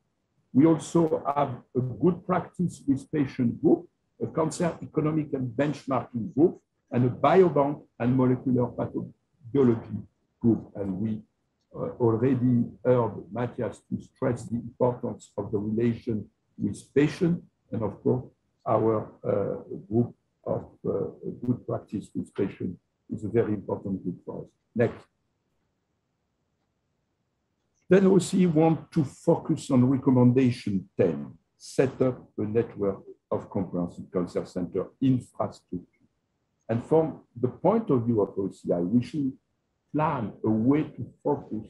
We also have a good practice with patient group, a cancer economic and benchmarking group, and a biobank and molecular pathobiology group. And we already heard Matthias to stress the importance of the relation with patients, and of course, our group of good practice with patients is a very important group for us. Next. Then OCI want to focus on recommendation 10, set up a network of comprehensive cancer center infrastructure. And from the point of view of OCI, we should plan a way to focus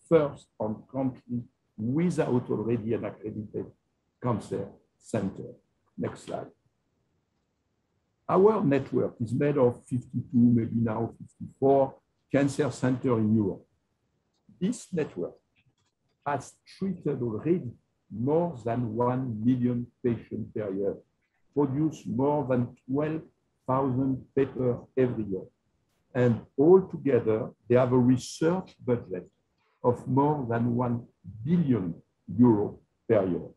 first on countries without already an accredited cancer center. Next slide. Our network is made of 52, maybe now 54 cancer centers in Europe. This network has treated already more than 1 million patients per year, produced more than 12,000 papers every year. And altogether, they have a research budget of more than 1 billion euro per year.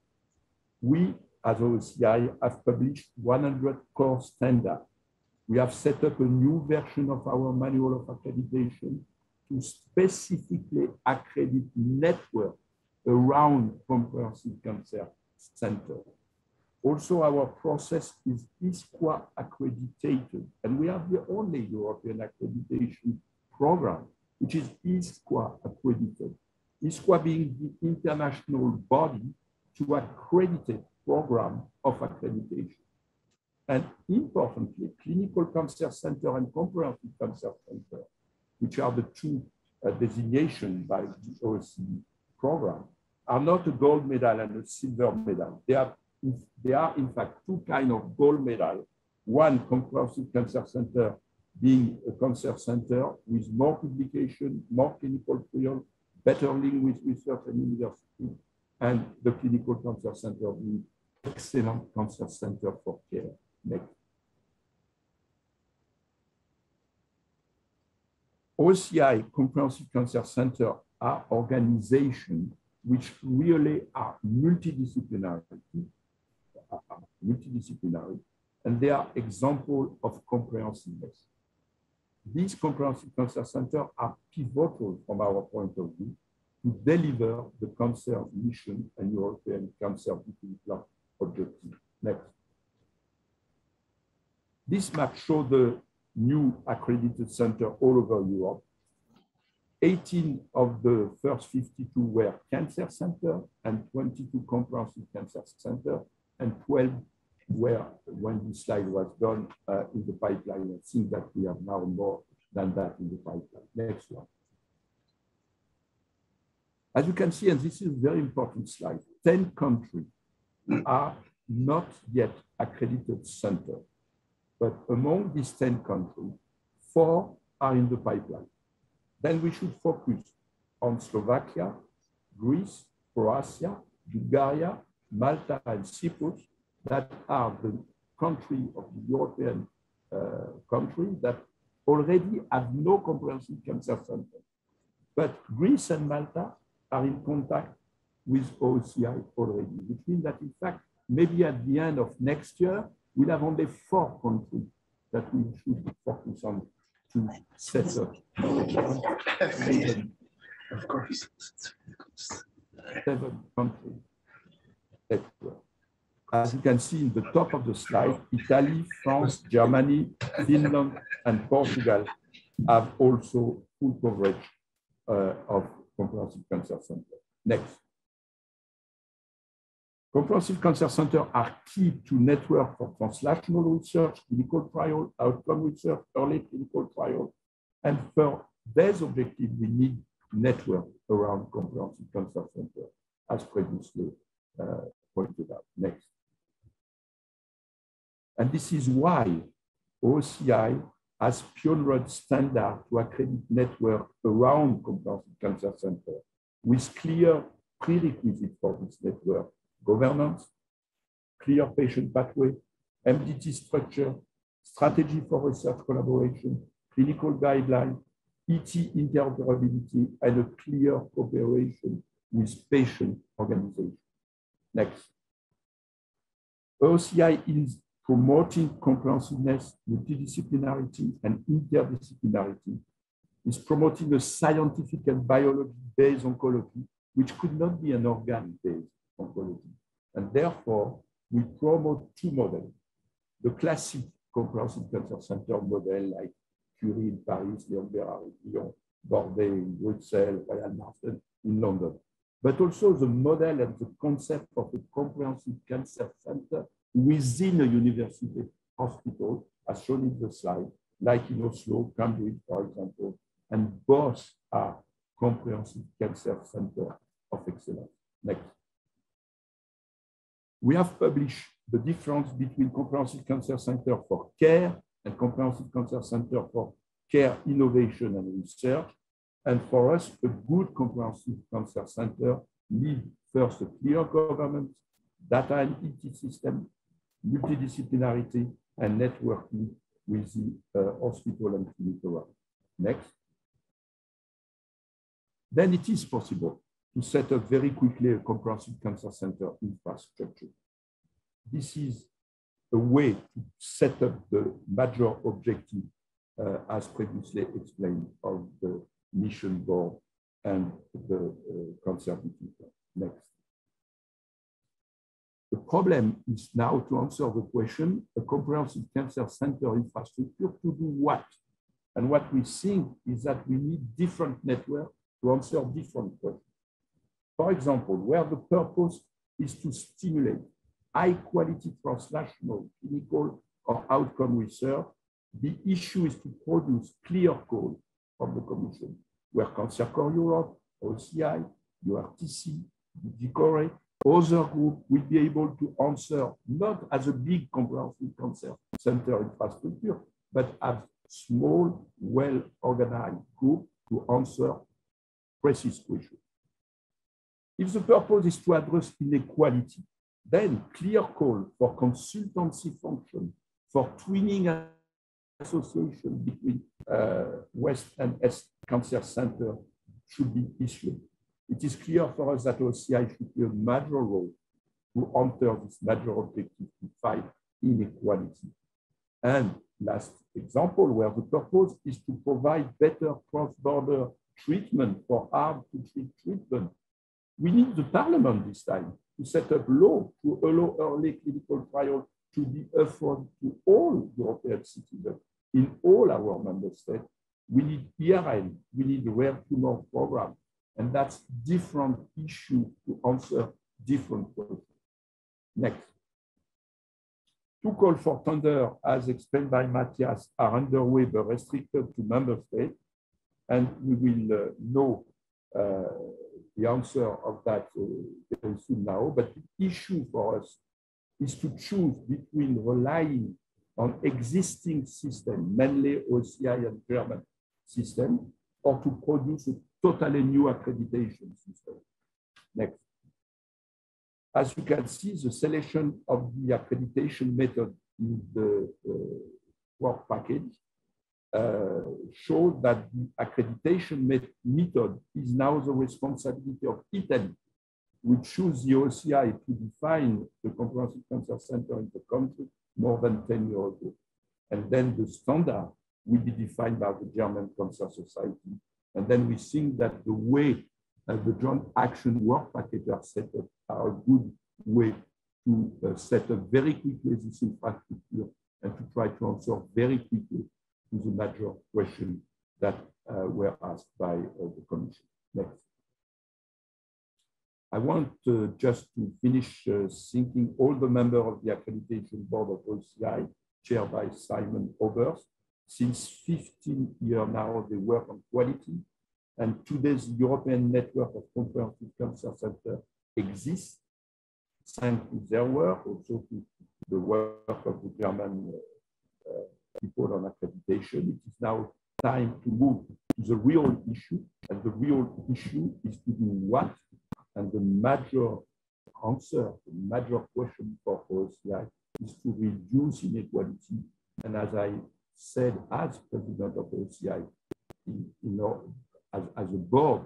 We, as OCI, have published 100 core standards. We have set up a new version of our manual of accreditation to specifically accredit network around comprehensive cancer center. Also, our process is ISQA accredited, and we are the only European accreditation program which is ISQA accredited. ISQA being the international body to accredit program of accreditation. And importantly, clinical cancer center and comprehensive cancer center, which are the two designations by the OECD program, are not a gold medal and a silver medal. They are in fact two kinds of gold medal. One, comprehensive cancer center, being a cancer center with more publication, more clinical trial, better link with research and university, and the clinical cancer center being excellent cancer center for care. Next. OCI, Comprehensive Cancer Center, are organizations which really are multidisciplinary, and they are examples of comprehensiveness. These comprehensive cancer centers are pivotal from our point of view to deliver the cancer mission and European cancer plan objective. Next. This map shows the new accredited center all over Europe. 18 of the first 52 were cancer centers and 22 comprehensive cancer centers, and 12 were, when this slide was done, in the pipeline. I think that we have now more than that in the pipeline. Next one. As you can see, and this is a very important slide, 10 countries are not yet accredited centers. But among these 10 countries, 4 are in the pipeline. Then we should focus on Slovakia, Greece, Croatia, Bulgaria, Malta, and Cyprus, that are the country of the European country that already have no comprehensive cancer center. But Greece and Malta are in contact with OCI already, which means that in fact, maybe at the end of next year, we'll have only 4 countries that we should focus on to set up. Of course. 7 countries. As you can see in the top of the slide, Italy, France, Germany, Finland, and Portugal have also full coverage of comprehensive cancer centers. Next. Comprehensive cancer centers are key to network for translational research, clinical trial, outcome research, early clinical trial. And for these objectives, we need network around comprehensive cancer centers, as previously pointed out. Next. And this is why OCI has pioneered standard to accredit network around comprehensive cancer centers with clear prerequisites for this network: governance, clear patient pathway, MDT structure, strategy for research collaboration, clinical guidelines, ET interoperability, and a clear cooperation with patient organizations. Next. OCI is promoting comprehensiveness, multidisciplinarity, and interdisciplinarity, is promoting a scientific and biology-based oncology, which could not be an organ-based oncology. And therefore, we promote 2 models. The classic comprehensive cancer center model, like Curie in Paris, Léon Bérard in Lyon, Bordet in Brussels, Royal Marsden in London. But also the model and the concept of a comprehensive cancer center within a university hospital, as shown in the slide, like in Oslo, Cambridge, for example, and both are comprehensive cancer center of excellence. Next. We have published the difference between comprehensive cancer center for care and comprehensive cancer center for care innovation and research. And for us, a good comprehensive cancer center needs first a clear governance, data and ET system, multidisciplinarity, and networking with the hospital and clinical. Next. Then it is possible to set up very quickly a comprehensive cancer center infrastructure. This is a way to set up the major objective, as previously explained, of the mission board and the cancer plan. Next. The problem is now to answer the question, a comprehensive cancer center infrastructure to do what? And what we think is that we need different networks to answer different questions. For example, where the purpose is to stimulate high quality translational, clinical, or outcome research. The issue is to produce clear call from the Commission, where Cancer Core Europe, OCI, URTC, DGCORE, other groups will be able to answer not as a big comprehensive cancer center infrastructure, but as small, well-organized group to answer precise questions. If the purpose is to address inequality, then clear call for consultancy function, for twinning association between West and East Cancer Center should be issued. It is clear for us that OCI should play a major role to enter this major objective to fight inequality. And last example, where the purpose is to provide better cross-border treatment for hard-to-treat treatment. We need the Parliament this time to set up law to allow early clinical trials to be offered to all European citizens in all our member states. We need ERN, we need the rare tumor program, and that's different issue to answer different questions. Next. Two calls for tender, as explained by Matthias, are underway but restricted to member states, and we will know the answer of that very soon now. But the issue for us is to choose between relying on existing systems, mainly OCI and German system, or to produce a totally new accreditation system. Next. As you can see, the selection of the accreditation method in the work package shows that the accreditation method is now the responsibility of Italy, which chose the OCI to define the Comprehensive Cancer Center in the country more than 10 years ago. And then the standard will be defined by the German Cancer Society. And then we think that the way the joint action work package are set up are a good way to set up very quickly this infrastructure and to try to answer very quickly to the major questions that were asked by the Commission. Next. I want just to finish thanking all the members of the accreditation board of OCI, chaired by Simon Oberst. Since 15 years now, they work on quality. And today's European network of comprehensive cancer centers exists, thanks to their work, also to the work of the German people on accreditation. It is now time to move to the real issue. And the real issue is to do what? And the major answer, the major question for OCI is to reduce inequality. And as I said, as president of OCI, as a board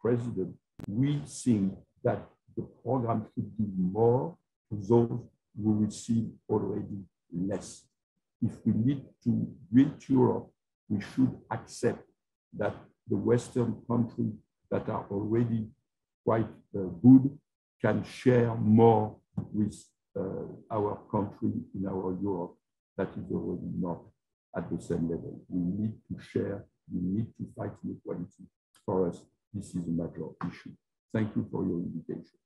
president, we think that the program should give more to those who receive already less. If we need to build Europe, we should accept that the Western countries that are already quite good can share more with our country in our Europe that is already not at the same level. We need to share, we need to fight inequality. For us, this is a major issue. Thank you for your invitation.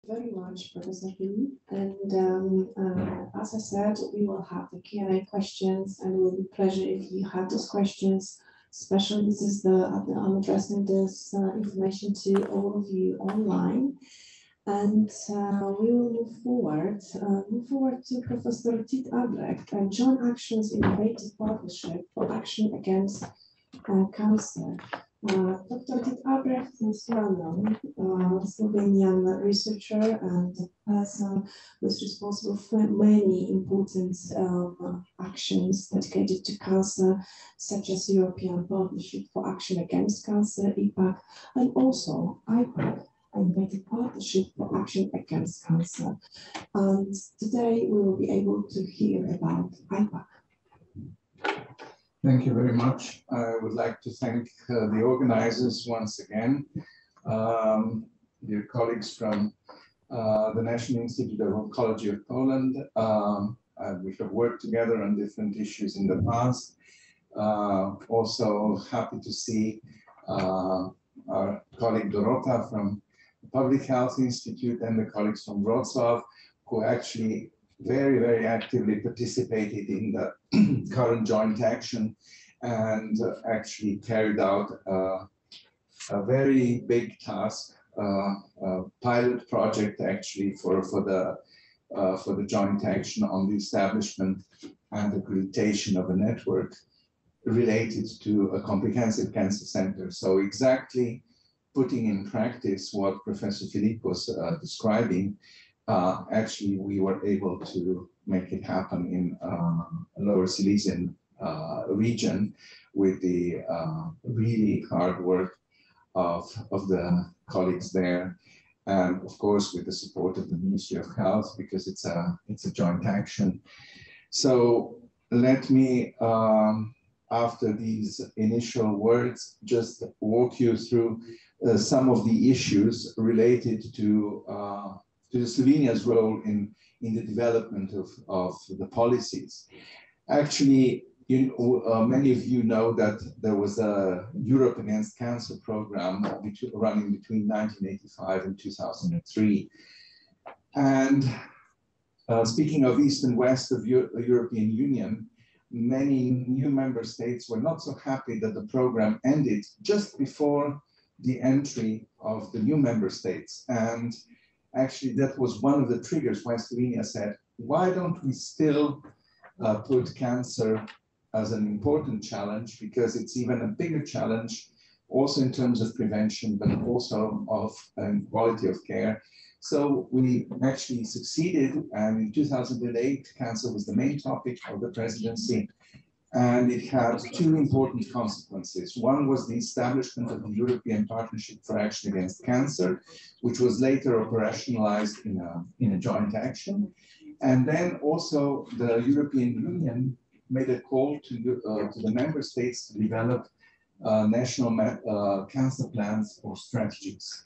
Very much, Professor Lee. And as I said, we will have the Q&A questions, and it will be a pleasure if you have those questions. Especially, this is I'm addressing this information to all of you online. And we will move forward to Professor Tiit Albrecht and Joint Action's Innovative Partnership for Action Against Cancer. Dr. Tiit Albrecht is well-known Slovenian researcher and a person who is responsible for many important actions dedicated to cancer, such as European Partnership for Action Against Cancer, EPAC, and also IPAC, Innovative Partnership for Action Against Cancer. And today we will be able to hear about IPAC. Thank you very much. I would like to thank the organizers once again, dear colleagues from the National Institute of Oncology of Poland. We have worked together on different issues in the past. Also happy to see our colleague Dorota from Public Health Institute and the colleagues from Wrocław, who actually very, very actively participated in the current joint action and actually carried out a very big task, a pilot project actually for the joint action on the establishment and accreditation of a network related to a comprehensive cancer center. So exactly putting in practice what Professor Philippe was describing, actually we were able to make it happen in Lower Silesian region with the really hard work of the colleagues there, and of course with the support of the Ministry of Health, because it's a joint action. So let me, after these initial words, just walk you through some of the issues related to Slovenia's role in the development of the policies. Actually, many of you know that there was a Europe Against Cancer program running between 1985 and 2003. And speaking of East and West of the European Union, many new member states were not so happy that the program ended just before the entry of the new member states. And actually that was one of the triggers why Slovenia said, why don't we still put cancer as an important challenge, because it's even a bigger challenge also in terms of prevention, but also of quality of care. So we actually succeeded, and in 2008, cancer was the main topic of the presidency, and it had two important consequences. One was the establishment of the European Partnership for Action Against Cancer, which was later operationalized in a joint action. And then also the European Union made a call to the member states to develop national cancer plans or strategies.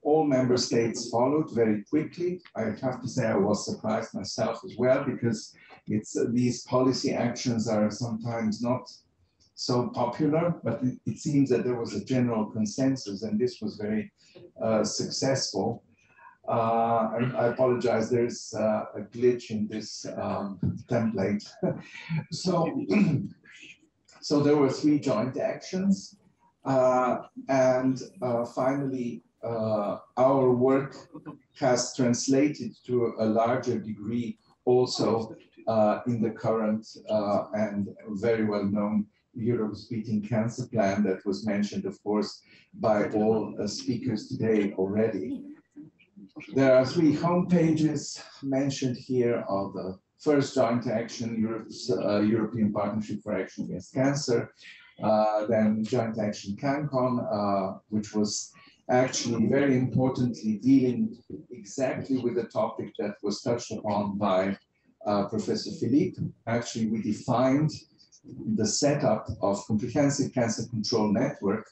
All member states followed very quickly. I have to say I was surprised myself as well, because these policy actions are sometimes not so popular, but it seems that there was a general consensus, and this was very successful. I apologize, there's a glitch in this template. So there were 3 joint actions, and finally our work has translated to a larger degree also in the current and very well known Europe's Beating Cancer Plan that was mentioned, of course, by all speakers today already. There are 3 homepages mentioned here of the first joint action, European Partnership for Action Against Cancer, then joint action CANCON, which was actually very importantly dealing exactly with the topic that was touched upon by Professor Philippe. Actually, we defined the setup of comprehensive cancer control network,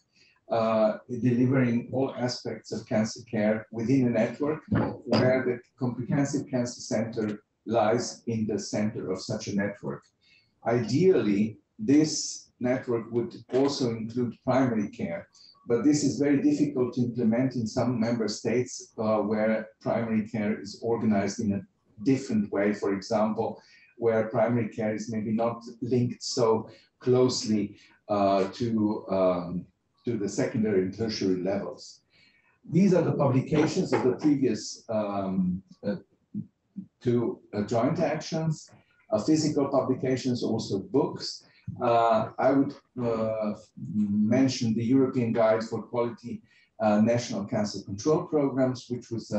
delivering all aspects of cancer care within a network where the Comprehensive Cancer Center lies in the center of such a network. Ideally, this network would also include primary care, but this is very difficult to implement in some member states where primary care is organized in a different way. For example, where primary care is maybe not linked so closely to the secondary and tertiary levels. These are the publications of the previous 2 joint actions, physical publications, also books. I would mention the European Guide for Quality National Cancer Control Programs, which was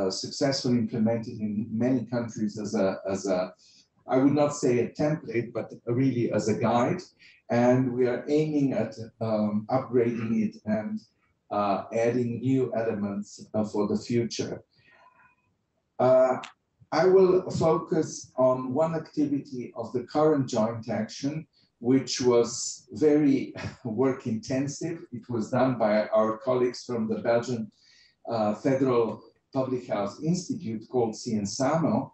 successfully implemented in many countries as a, I would not say a template, but really as a guide. And we are aiming at upgrading it and adding new elements for the future. I will focus on one activity of the current joint action, which was very work intensive. It was done by our colleagues from the Belgian Federal Public Health Institute called CNSAMO,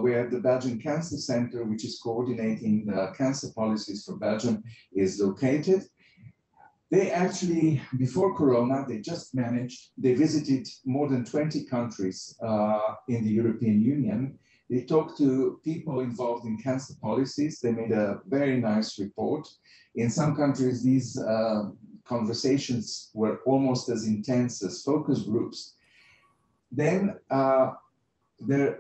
where the Belgian Cancer Center, which is coordinating the cancer policies for Belgium, is located. They actually, before Corona, they visited more than 20 countries in the European Union. They talked to people involved in cancer policies. They made a very nice report. In some countries, these conversations were almost as intense as focus groups. Then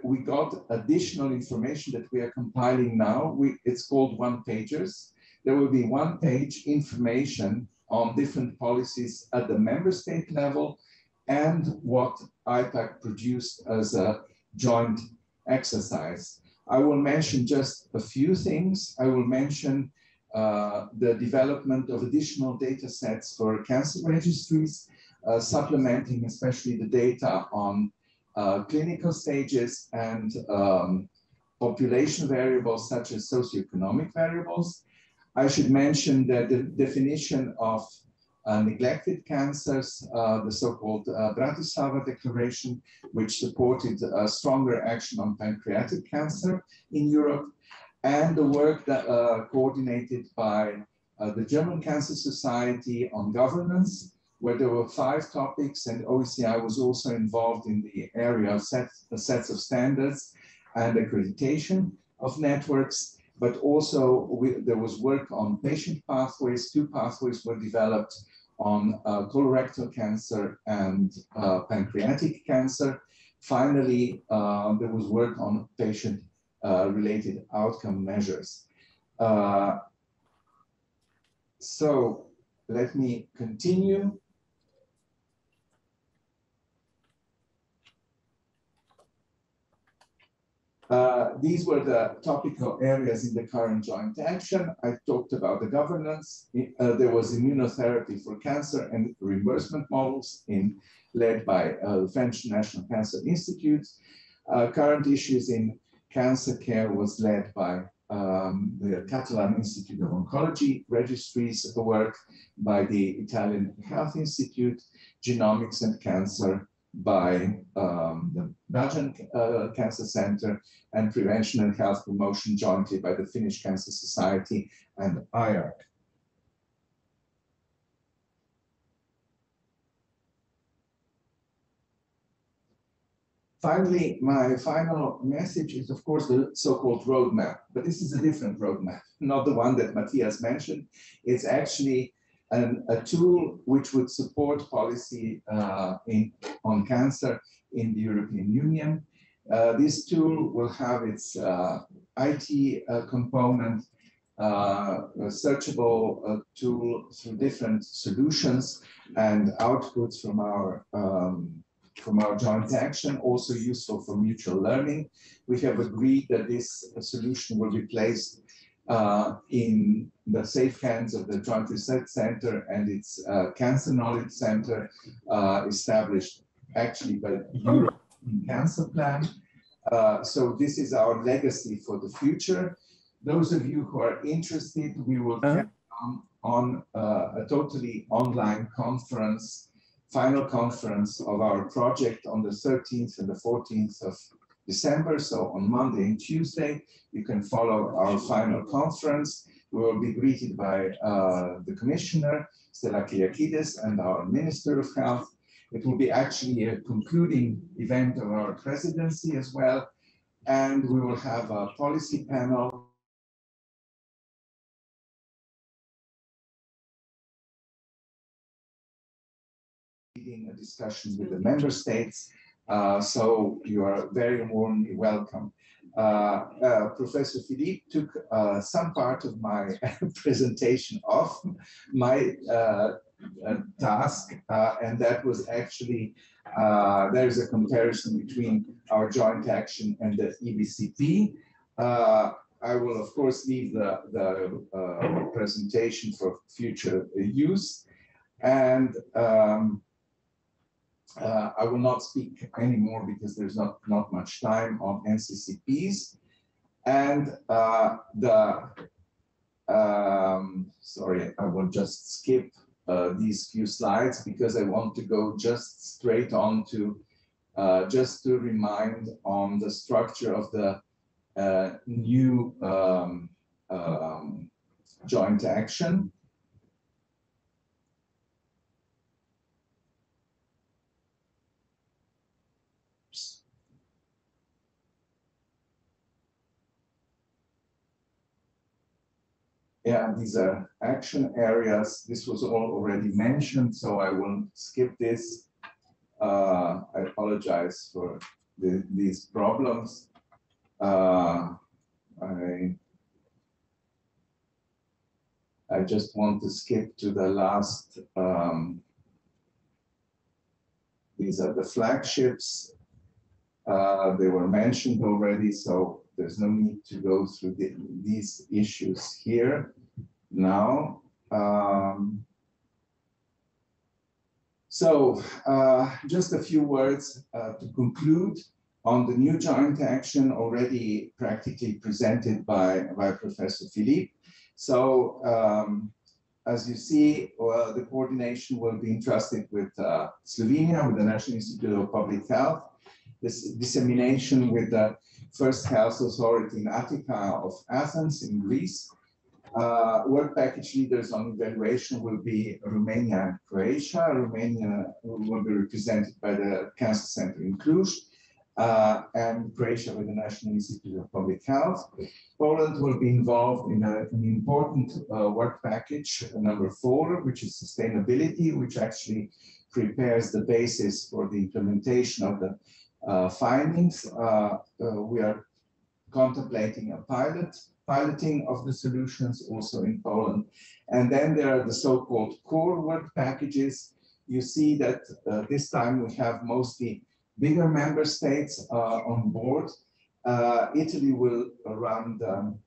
we got additional information that we are compiling now. It's called one-pagers. There will be one-page information on different policies at the member state level and what IPAC produced as a joint exercise. I will mention just a few things. I will mention the development of additional data sets for cancer registries, supplementing especially the data on clinical stages and population variables such as socioeconomic variables. I should mention that the definition of neglected cancers, the so-called Bratislava Declaration, which supported stronger action on pancreatic cancer in Europe, and the work that coordinated by the German Cancer Society on governance, where there were 5 topics, and OECI was also involved in the area of sets of standards and accreditation of networks. But also there was work on patient pathways. 2 pathways were developed on colorectal cancer and pancreatic cancer. Finally, there was work on patient-related outcome measures. So let me continue. These were the topical areas in the current joint action. I talked about the governance. There was immunotherapy for cancer and reimbursement models led by the French National Cancer Institute. Current issues in cancer care was led by the Catalan Institute of Oncology, registries work by the Italian Health Institute, genomics and cancer by the Belgian Cancer Center, and prevention and health promotion jointly by the Finnish Cancer Society and IARC. Finally, my final message is, of course, the so-called roadmap, but this is a different roadmap, not the one that Matthias mentioned. It's actually a tool which would support policy on cancer in the European Union. This tool will have its IT component, a searchable tool through different solutions and outputs from our joint action, also useful for mutual learning. We have agreed that this solution will be placed in the safe hands of the Joint Research Center and its Cancer Knowledge Center, established actually by the European Cancer Plan. So this is our legacy for the future. Those of you who are interested, we will carry on a totally online conference, final conference of our project on the 13th and the 14th of December. So on Monday and Tuesday, you can follow our final conference. We will be greeted by the Commissioner, Stella Kyriakides, and our Minister of Health. It will be actually a concluding event of our presidency as well. And we will have a policy panel leading a discussion with the member states. So you are very warmly welcome. Professor Philippe took some part of my presentation off my task, and that was actually, there is a comparison between our joint action and the EBCP. I will, of course, leave the presentation for future use. And I will not speak anymore because there's not much time on NCCPs. And sorry, I will just skip these few slides because I want to go just straight on to just to remind on the structure of the new joint action. Yeah, these are action areas. This was all already mentioned, so I will skip this. I apologize for these problems. I just want to skip to the last. These are the flagships. They were mentioned already, so there's no need to go through these issues here now. Just a few words to conclude on the new joint action already practically presented by Professor Philippe. So as you see, the coordination will be entrusted with Slovenia, with the National Institute of Public Health, this dissemination with the First Health Authority in Attica of Athens in Greece. Work package leaders on evaluation will be Romania and Croatia. Romania will be represented by the Cancer Center in Cluj, and Croatia with the National Institute of Public Health. Poland will be involved in an important work package, number 4, which is sustainability, which actually prepares the basis for the implementation of the findings. We are contemplating a piloting of the solutions also in Poland. And then there are the so-called core work packages. You see that this time we have mostly bigger member states on board. Italy will run the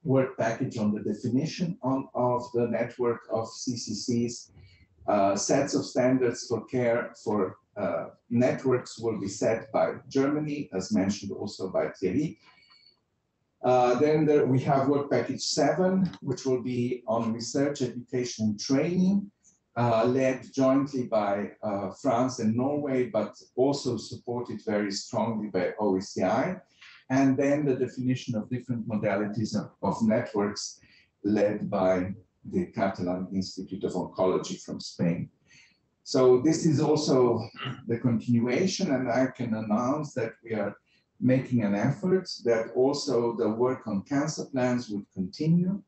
work package on the definition of the network of CCCs. Sets of standards for care for networks will be set by Germany, as mentioned also by Thierry. Then we have work package 7, which will be on research, education, and training, led jointly by France and Norway, but also supported very strongly by OECI. And then the definition of different modalities of networks led by the Catalan Institute of Oncology from Spain. So this is also the continuation, and I can announce that we are making an effort that also the work on cancer plans would continue.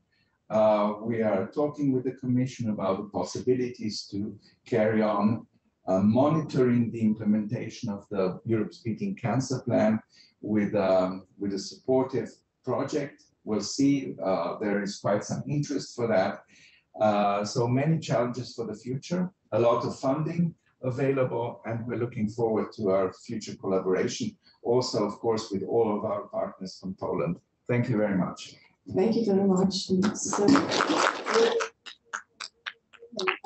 We are talking with the Commission about the possibilities to carry on monitoring the implementation of the Europe's Beating Cancer Plan with a supportive project. We'll see, there is quite some interest for that. So many challenges for the future, a lot of funding available, and we're looking forward to our future collaboration. Also, of course, with all of our partners from Poland. Thank you very much. Thank you very much. So,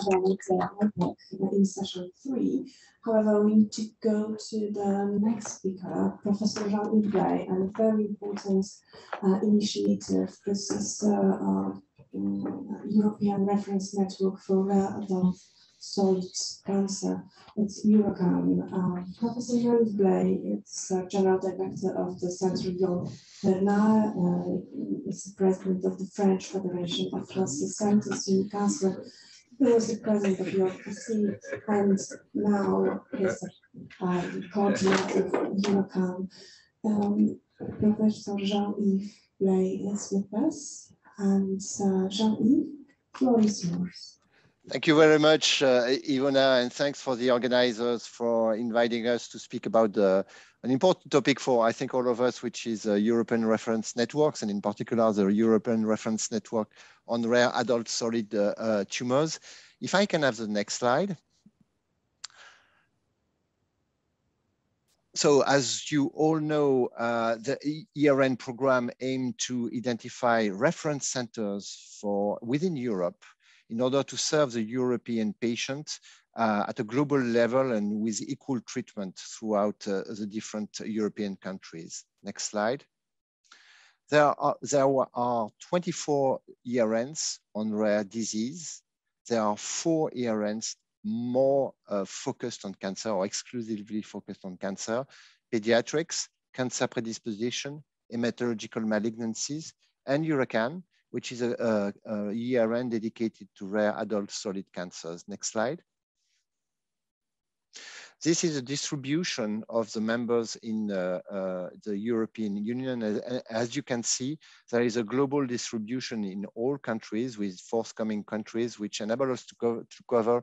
about in session 3. However, we need to go to the next speaker, Professor Jean-Yves Blay, and a very important initiative. This is European Reference Network for Rare Adult Solid Cancer. It's EUROCAN. Professor Jean-Yves Blay is General Director of the Centre Lyon Bernard, is the President of the French Federation of Cancer Centers in Cancer. He was the President of EuroPC, and now is the coordinator of EUROCAN. Professor Jean-Yves Blay is with us, and Jean-Yves, the floor is yours. Thank you very much, Ivona, and thanks for the organizers for inviting us to speak about an important topic for, I think, all of us, which is European reference networks, and in particular, the European reference network on rare adult solid tumors. If I can have the next slide. So as you all know, the ERN program aimed to identify reference centers for within Europe in order to serve the European patient at a global level and with equal treatment throughout the different European countries. Next slide. There are 24 ERNs on rare disease. There are 4 ERNs more focused on cancer or exclusively focused on cancer: pediatrics, cancer predisposition, hematological malignancies, and EUROCAN, which is a ERN dedicated to rare adult solid cancers. Next slide. This is a distribution of the members in the European Union. As you can see, there is a global distribution in all countries with forthcoming countries, which enable us to cover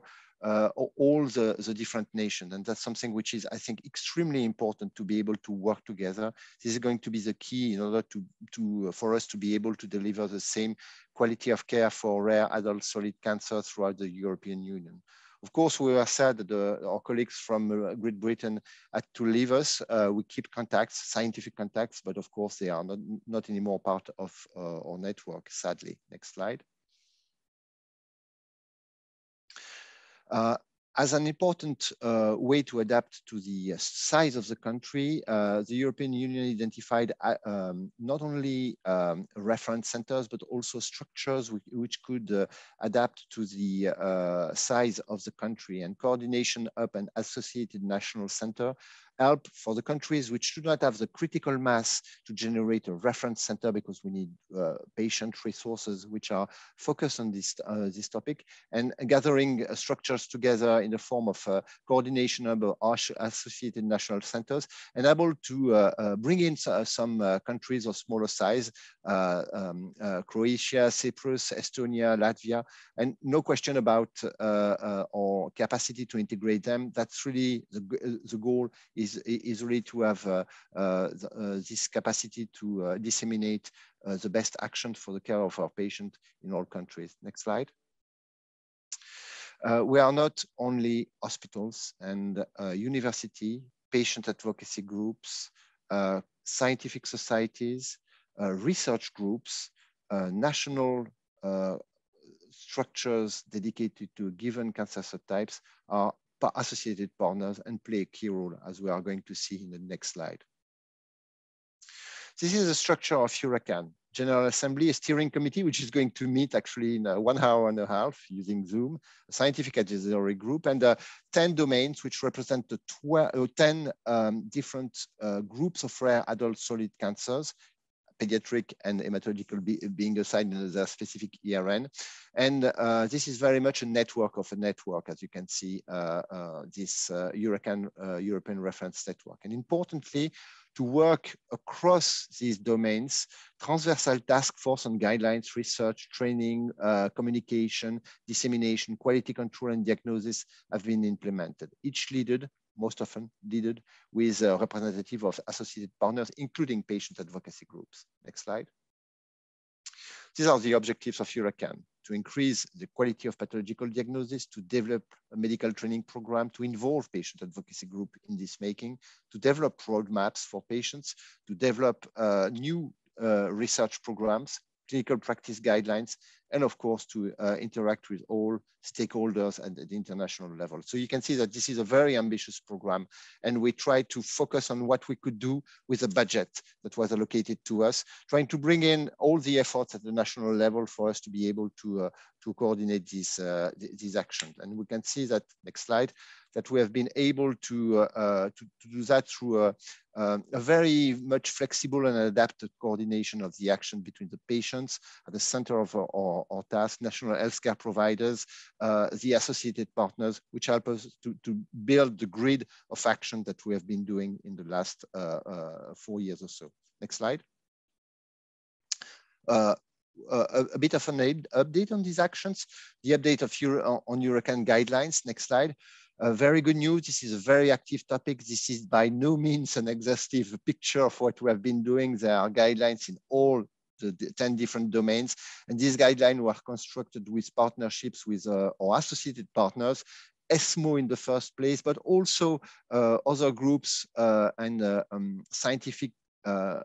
all the different nations. And that's something which is, I think, extremely important to be able to work together. This is going to be the key in order for us to be able to deliver the same quality of care for rare adult solid cancer throughout the European Union. Of course, we were sad that our colleagues from Great Britain had to leave us. We keep contacts, scientific contacts, but of course they are not anymore part of our network, sadly. Next slide. As an important way to adapt to the size of the country, the European Union identified not only reference centers, but also structures which could adapt to the size of the country, and coordination up an associated national center help for the countries which do not have the critical mass to generate a reference center, because we need patient resources which are focused on this topic, and gathering structures together in the form of coordination of associated national centers, and able to bring in some countries of smaller size, Croatia, Cyprus, Estonia, Latvia, and no question about our capacity to integrate them. That's really the goal, is really to have this capacity to disseminate the best action for the care of our patient in all countries. Next slide. We are not only hospitals and university, patient advocacy groups, scientific societies, research groups, national structures dedicated to given cancer subtypes are associated partners and play a key role, as we are going to see in the next slide. This is the structure of EURACAN, General Assembly, a steering committee, which is going to meet actually in 1 hour and a half using Zoom, a scientific advisory group, and 10 domains, which represent the 10 different groups of rare adult solid cancers, pediatric and hematological being assigned in their specific ERN. And this is very much a network of a network, as you can see, this EURACAN European Reference Network. And importantly, to work across these domains, transversal task force on guidelines, research, training, communication, dissemination, quality control, and diagnosis have been implemented. Each leaded, most often leaded, with a representative of associated partners, including patient advocacy groups. Next slide. These are the objectives of EURACAN: to increase the quality of pathological diagnosis, to develop a medical training program, to involve patient advocacy group in this making, to develop roadmaps for patients, to develop new research programs, clinical practice guidelines, and of course to interact with all stakeholders at the international level. So you can see that this is a very ambitious program, and we try to focus on what we could do with the budget that was allocated to us, trying to bring in all the efforts at the national level for us to be able to coordinate these actions. And we can see that, next slide, that we have been able to do that through a very much flexible and adapted coordination of the action between the patients at the center of our task, national healthcare providers, the associated partners, which help us to build the grid of action that we have been doing in the last 4 years or so. Next slide. A bit of an update on these actions, the update of on EURACAN guidelines. Next slide. Very good news. This is a very active topic. This is by no means an exhaustive picture of what we have been doing. There are guidelines in all the 10 different domains, and these guidelines were constructed with partnerships with our associated partners, ESMO in the first place, but also other groups and scientific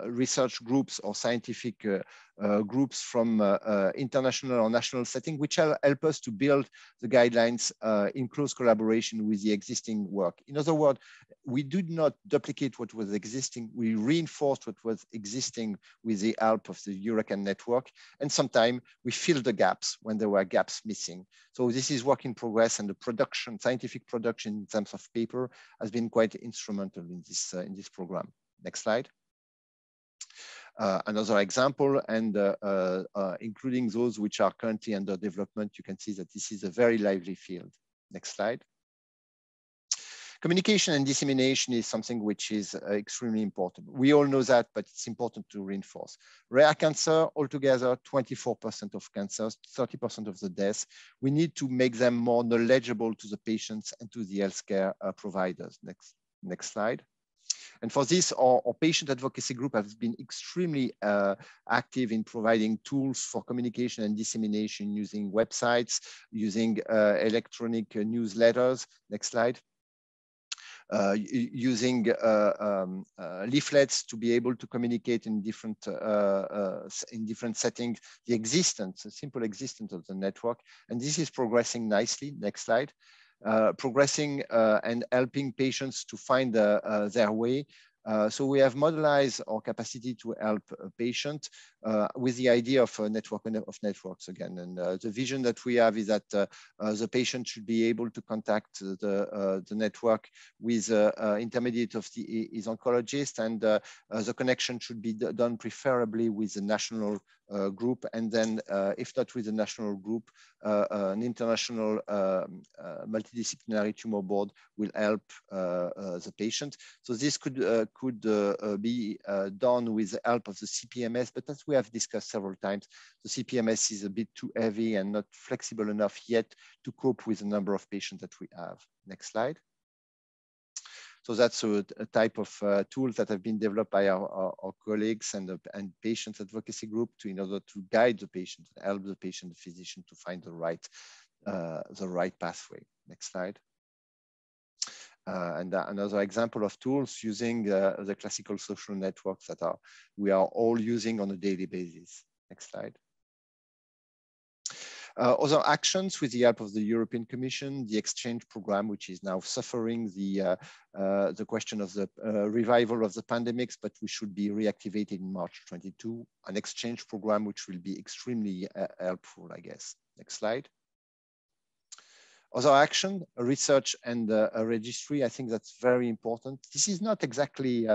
research groups or scientific groups from international or national setting, which help us to build the guidelines in close collaboration with the existing work. In other words, we did not duplicate what was existing, we reinforced what was existing with the help of the EURACAN network, and sometimes we filled the gaps when there were gaps missing. So this is work in progress, and the production, scientific production in terms of paper, has been quite instrumental in this program. Next slide. Another example, and including those which are currently under development, you can see that this is a very lively field. Next slide. Communication and dissemination is something which is extremely important. We all know that, but it's important to reinforce. Rare cancer, altogether, 24% of cancers, 30% of the deaths. We need to make them more knowledgeable to the patients and to the healthcare providers. Next slide. And for this, our patient advocacy group has been extremely active in providing tools for communication and dissemination using websites, using electronic newsletters. Next slide. Using leaflets to be able to communicate in different settings, the simple existence of the network. And this is progressing nicely. Next slide. Progressing and helping patients to find their way. So we have modelized our capacity to help a patient with the idea of a network of networks again. And the vision that we have is that the patient should be able to contact the network with intermediate of his oncologist, and the connection should be done preferably with the national group, and then if not with the national group, an international multidisciplinary tumor board will help the patient. So this could be done with the help of the CPMS, but as we have discussed several times, the CPMS is a bit too heavy and not flexible enough yet to cope with the number of patients that we have. Next slide. So that's a type of tools that have been developed by our colleagues and patients advocacy group in order to guide the patient, help the patient, the physician to find the right pathway. Next slide. And another example of tools using the classical social networks that we are all using on a daily basis. Next slide. Other actions with the help of the European Commission, the exchange program, which is now suffering the question of the revival of the pandemics, but we should be reactivated in March 22, an exchange program which will be extremely helpful, I guess. Next slide. Other action, research and a registry, I think that's very important. This is not exactly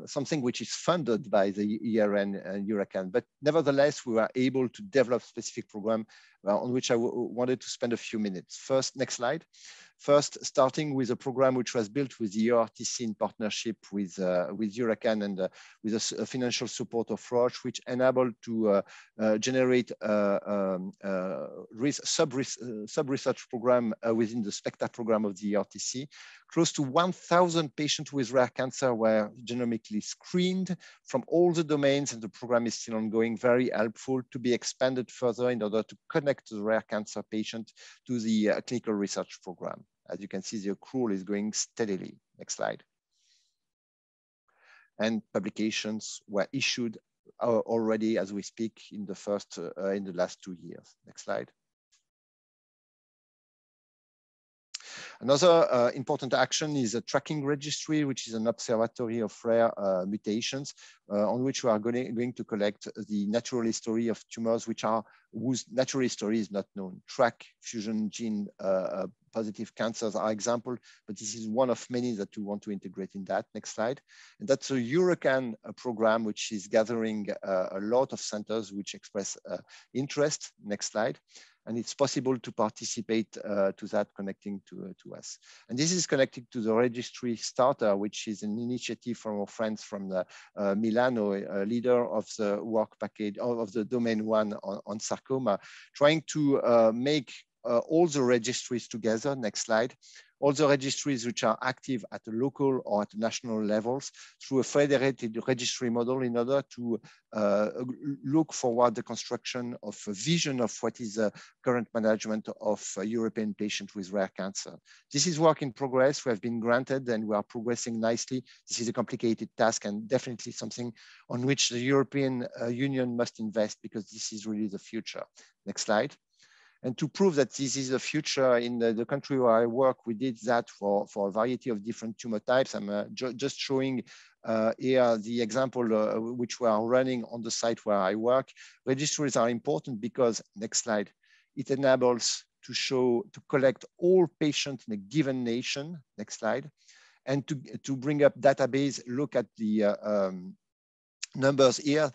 something which is funded by the ERN and EURACAN, but nevertheless, we were able to develop specific program on which I wanted to spend a few minutes. First, next slide. First, starting with a program which was built with the EORTC in partnership with EURACAN and with a financial support of Roche, which enabled to generate sub-research program within the SPECTA program of the EORTC. Close to 1,000 patients with rare cancer were genomically screened from all the domains, and the program is still ongoing, very helpful to be expanded further in order to connect the rare cancer patient to the clinical research program. As you can see, the accrual is going steadily. Next slide. And publications were issued already as we speak in the last 2 years. Next slide. Another important action is a tracking registry, which is an observatory of rare mutations on which we are going to collect the natural history of tumors whose natural history is not known. TRAC fusion gene positive cancers are example, but this is one of many that we want to integrate in that. Next slide. And that's a EURACAN program, which is gathering a lot of centers which express interest. Next slide. And it's possible to participate to that connecting to us. And this is connected to the registry starter, which is an initiative from our friends from the Milano, leader of the work package of the domain 1 on sarcoma, trying to make all the registries together. Next slide. All the registries which are active at the local or at national levels through a federated registry model in order to look forward the construction of a vision of what is the current management of a European patient with rare cancer. This is work in progress. We have been granted and we are progressing nicely. This is a complicated task and definitely something on which the European Union must invest because this is really the future. Next slide. And to prove that this is the future in the country where I work, we did that for a variety of different tumor types. I'm just showing here the example which we are running on the site where I work. Registries are important because, next slide, it enables to collect all patients in a given nation. Next slide. And to bring up database, look at the numbers here.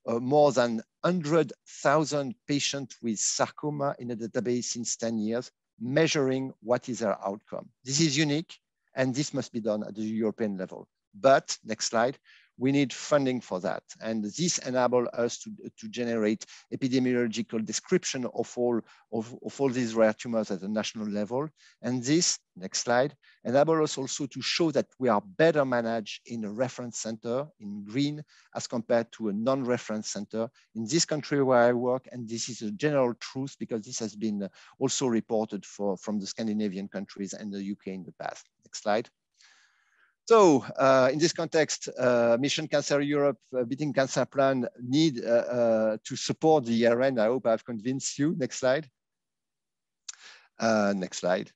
More than 100,000 patients with sarcoma in a database since 10 years. measuring what is their outcome. This is unique, and this must be done at the European level. But, next slide, we need funding for that. And this enables us to generate epidemiological description of all these rare tumors at the national level. And this, next slide, enables us also to show that we are better managed in a reference center in green as compared to a non-reference center in this country where I work. And this is a general truth because this has been also reported from the Scandinavian countries and the UK in the past. Next slide. So in this context, Mission Cancer Europe Beating Cancer Plan need to support the ERN. I hope I've convinced you. Next slide. Next slide.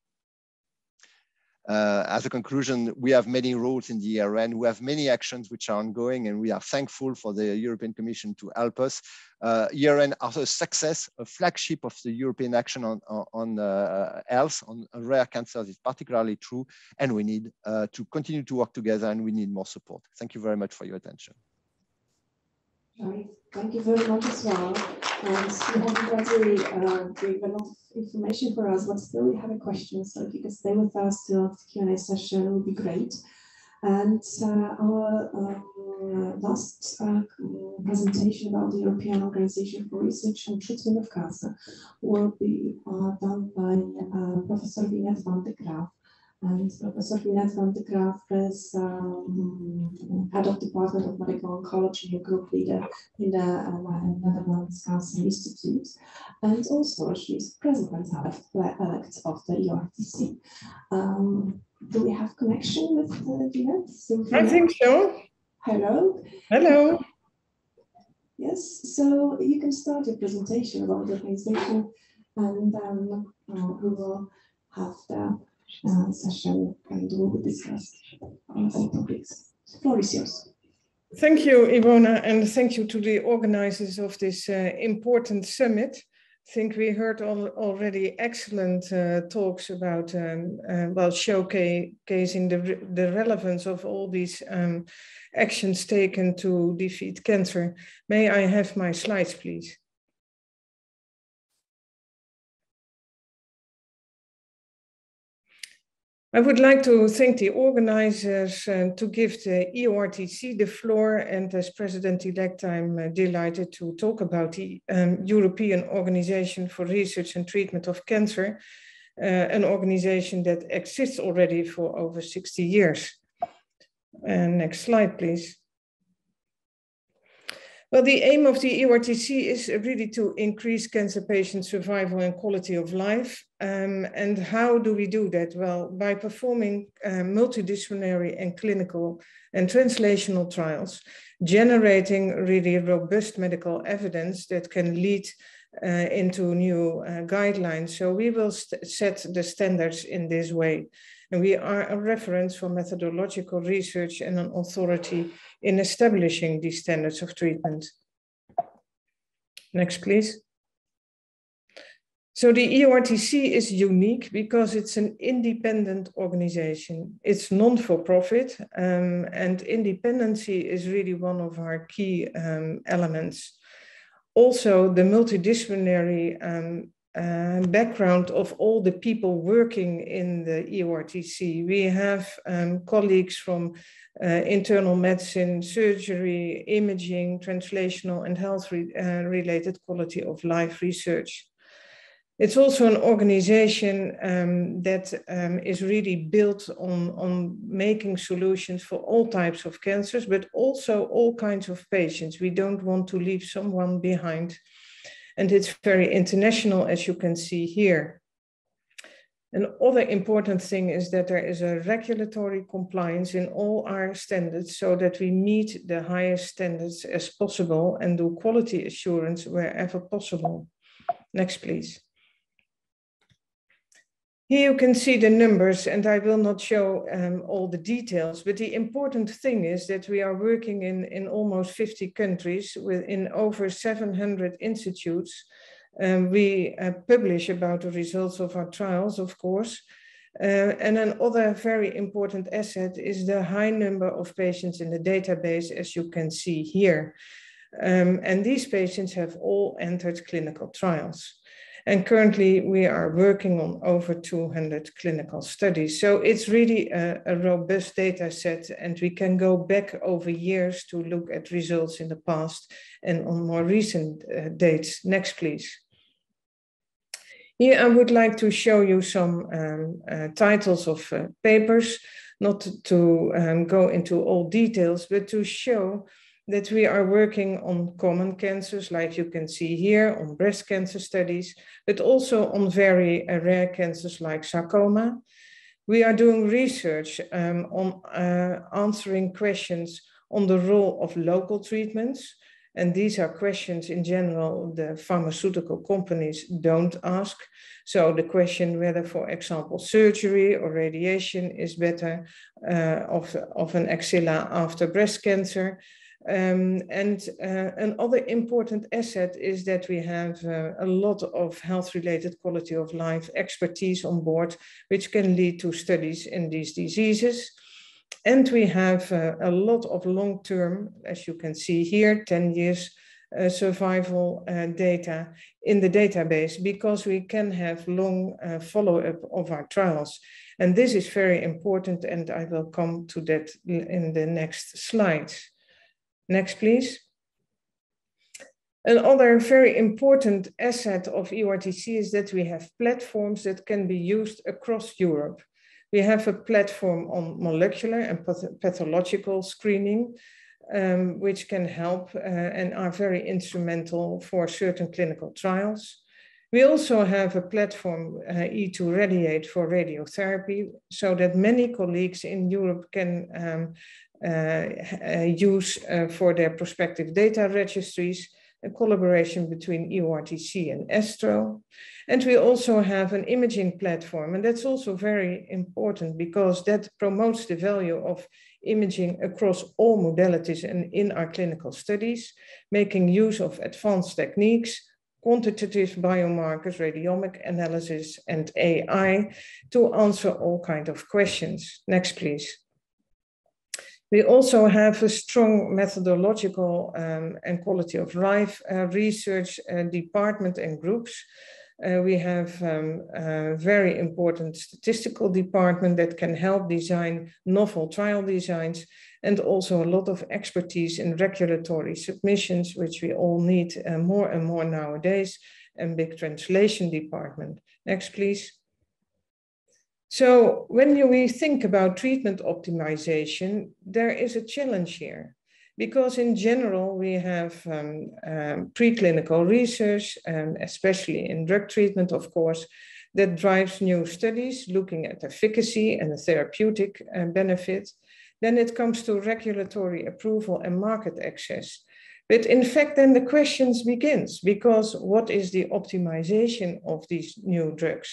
As a conclusion, we have many roles in the ERN. We have many actions which are ongoing, and we are thankful for the European Commission to help us. ERN are a success, a flagship of the European action on health, on rare cancers is particularly true, and we need to continue to work together, and we need more support. Thank you very much for your attention. Right. Thank you very much as well. And you have already gave a lot of information for us, but still we have a question. So if you could stay with us till the Q&A session, it would be great. And our last presentation about the European Organization for Research and Treatment of Cancer will be done by Professor Winnet van de Graaf. And Professor Winnet van de Graaf is head of Department of Medical Oncology and group leader in the Netherlands Cancer Institute. And also she's president-elect of the EORTC. Do we have connection with Winnet? I think so. Hello. Hello. Yes, so you can start your presentation about the organization, and then we will have the session and we will discuss all topics. The floor is yours. Thank you, Ivona, and thank you to the organizers of this important summit. I think we heard already excellent talks about well, showcasing the relevance of all these actions taken to defeat cancer. May I have my slides, please? I would like to thank the organizers to give the EORTC the floor, and as President-elect, I'm delighted to talk about the European Organization for Research and Treatment of Cancer, an organization that exists already for over 60 years. Next slide, please. Well, the aim of the EORTC is really to increase cancer patient survival and quality of life. And how do we do that? Well, by performing multidisciplinary and clinical and translational trials, generating really robust medical evidence that can lead into new guidelines. So we will set the standards in this way. And we are a reference for methodological research and an authority in establishing these standards of treatment. Next, please. So the EORTC is unique because it's an independent organization. It's non-for-profit, and independency is really one of our key elements. Also, the multidisciplinary background of all the people working in the EORTC. We have colleagues from internal medicine, surgery, imaging, translational, and health-related quality of life research. It's also an organization that is really built on making solutions for all types of cancers, but also all kinds of patients. We don't want to leave someone behind. And it's very international, as you can see here. Another important thing is that there is a regulatory compliance in all our standards so that we meet the highest standards as possible and do quality assurance wherever possible. Next, please. Here you can see the numbers, and I will not show all the details, but the important thing is that we are working in almost 50 countries within over 700 institutes. We publish about the results of our trials, of course. And another very important asset is the high number of patients in the database, as you can see here. And these patients have all entered clinical trials. And currently we are working on over 200 clinical studies. So it's really a robust data set, and we can go back over years to look at results in the past and on more recent dates. Next, please. Here I would like to show you some titles of papers, not to go into all details, but to show that we are working on common cancers, like you can see here, on breast cancer studies, but also on very rare cancers like sarcoma. We are doing research on answering questions on the role of local treatments. And these are questions in general the pharmaceutical companies don't ask. So the question whether, for example, surgery or radiation is better of an axilla after breast cancer. Another important asset is that we have a lot of health-related quality of life expertise on board, which can lead to studies in these diseases. And we have a lot of long-term, as you can see here, 10 years survival data in the database, because we can have long follow-up of our trials. And this is very important, and I will come to that in the next slides. Next, please. Another very important asset of EORTC is that we have platforms that can be used across Europe. We have a platform on molecular and pathological screening, which can help and are very instrumental for certain clinical trials. We also have a platform, E2Radiate, for radiotherapy, so that many colleagues in Europe can use for their prospective data registries, a collaboration between EORTC and ESTRO. And we also have an imaging platform, and that's also very important because that promotes the value of imaging across all modalities and in our clinical studies, making use of advanced techniques, quantitative biomarkers, radiomic analysis, and AI to answer all kinds of questions. Next, please. We also have a strong methodological and quality of life research department and groups. We have a very important statistical department that can help design novel trial designs, and also a lot of expertise in regulatory submissions, which we all need more and more nowadays, and big translation department. Next, please. So when we think about treatment optimization, there is a challenge here, because in general, we have preclinical research, especially in drug treatment, of course, that drives new studies looking at efficacy and the therapeutic benefit. Then it comes to regulatory approval and market access. But in fact, then the questions begins, because what is the optimization of these new drugs?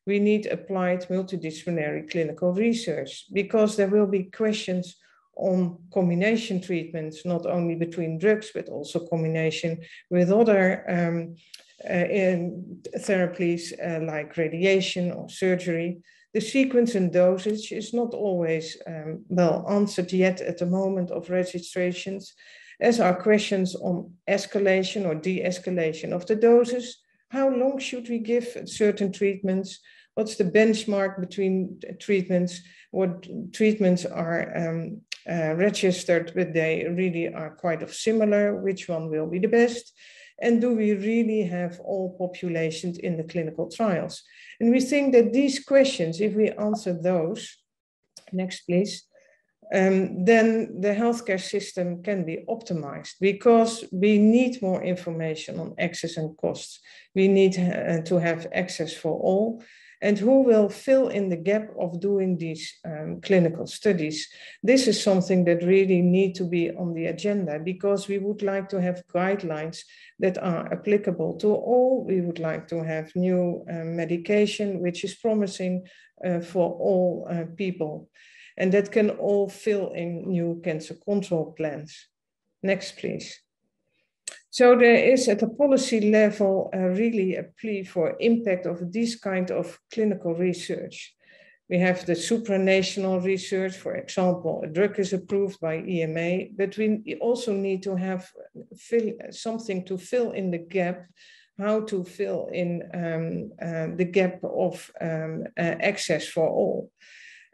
We need applied multidisciplinary clinical research, because there will be questions on combination treatments, not only between drugs, but also combination with other therapies like radiation or surgery. The sequence and dosage is not always well answered yet at the moment of registrations, as are questions on escalation or de-escalation of the doses. How long should we give certain treatments? What's the benchmark between treatments? What treatments are registered, but they really are quite of similar? Which one will be the best? And do we really have all populations in the clinical trials? And we think that these questions, if we answer those, next please, then the healthcare system can be optimized, because we need more information on access and costs. We need to have access for all. And who will fill in the gap of doing these clinical studies? This is something that really need to be on the agenda, because we would like to have guidelines that are applicable to all. We would like to have new medication, which is promising for all people, and that can all fill in new cancer control plans. Next, please. So there is at a policy level really a plea for impact of this kind of clinical research. We have the supranational research, for example, a drug is approved by EMA, but we also need to have something to fill in the gap how to fill in the gap of access for all.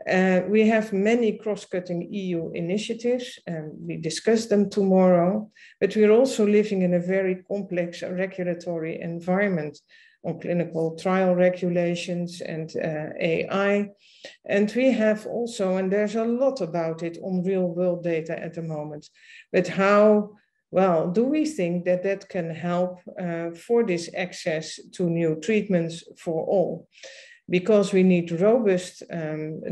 We have many cross-cutting EU initiatives, and we discuss them tomorrow, but we're also living in a very complex regulatory environment on clinical trial regulations and AI. And we have also, and there's a lot about it on real-world data at the moment, but how well do we think that that can help for this access to new treatments for all? Because we need robust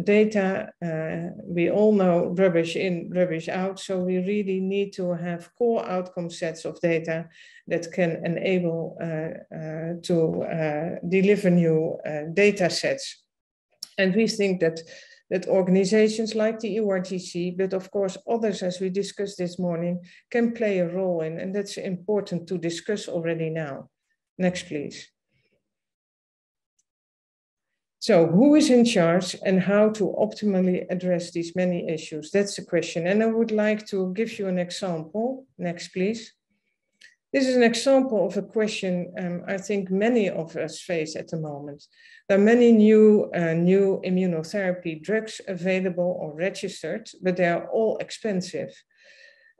data. We all know rubbish in, rubbish out. So we really need to have core outcome sets of data that can enable to deliver new data sets. And we think that organizations like the EORTC, but of course others, as we discussed this morning, can play a role in, and that's important to discuss already now. Next, please. So who is in charge and how to optimally address these many issues? That's the question. And I would like to give you an example. Next, please. This is an example of a question I think many of us face at the moment. There are many new immunotherapy drugs available or registered, but they are all expensive.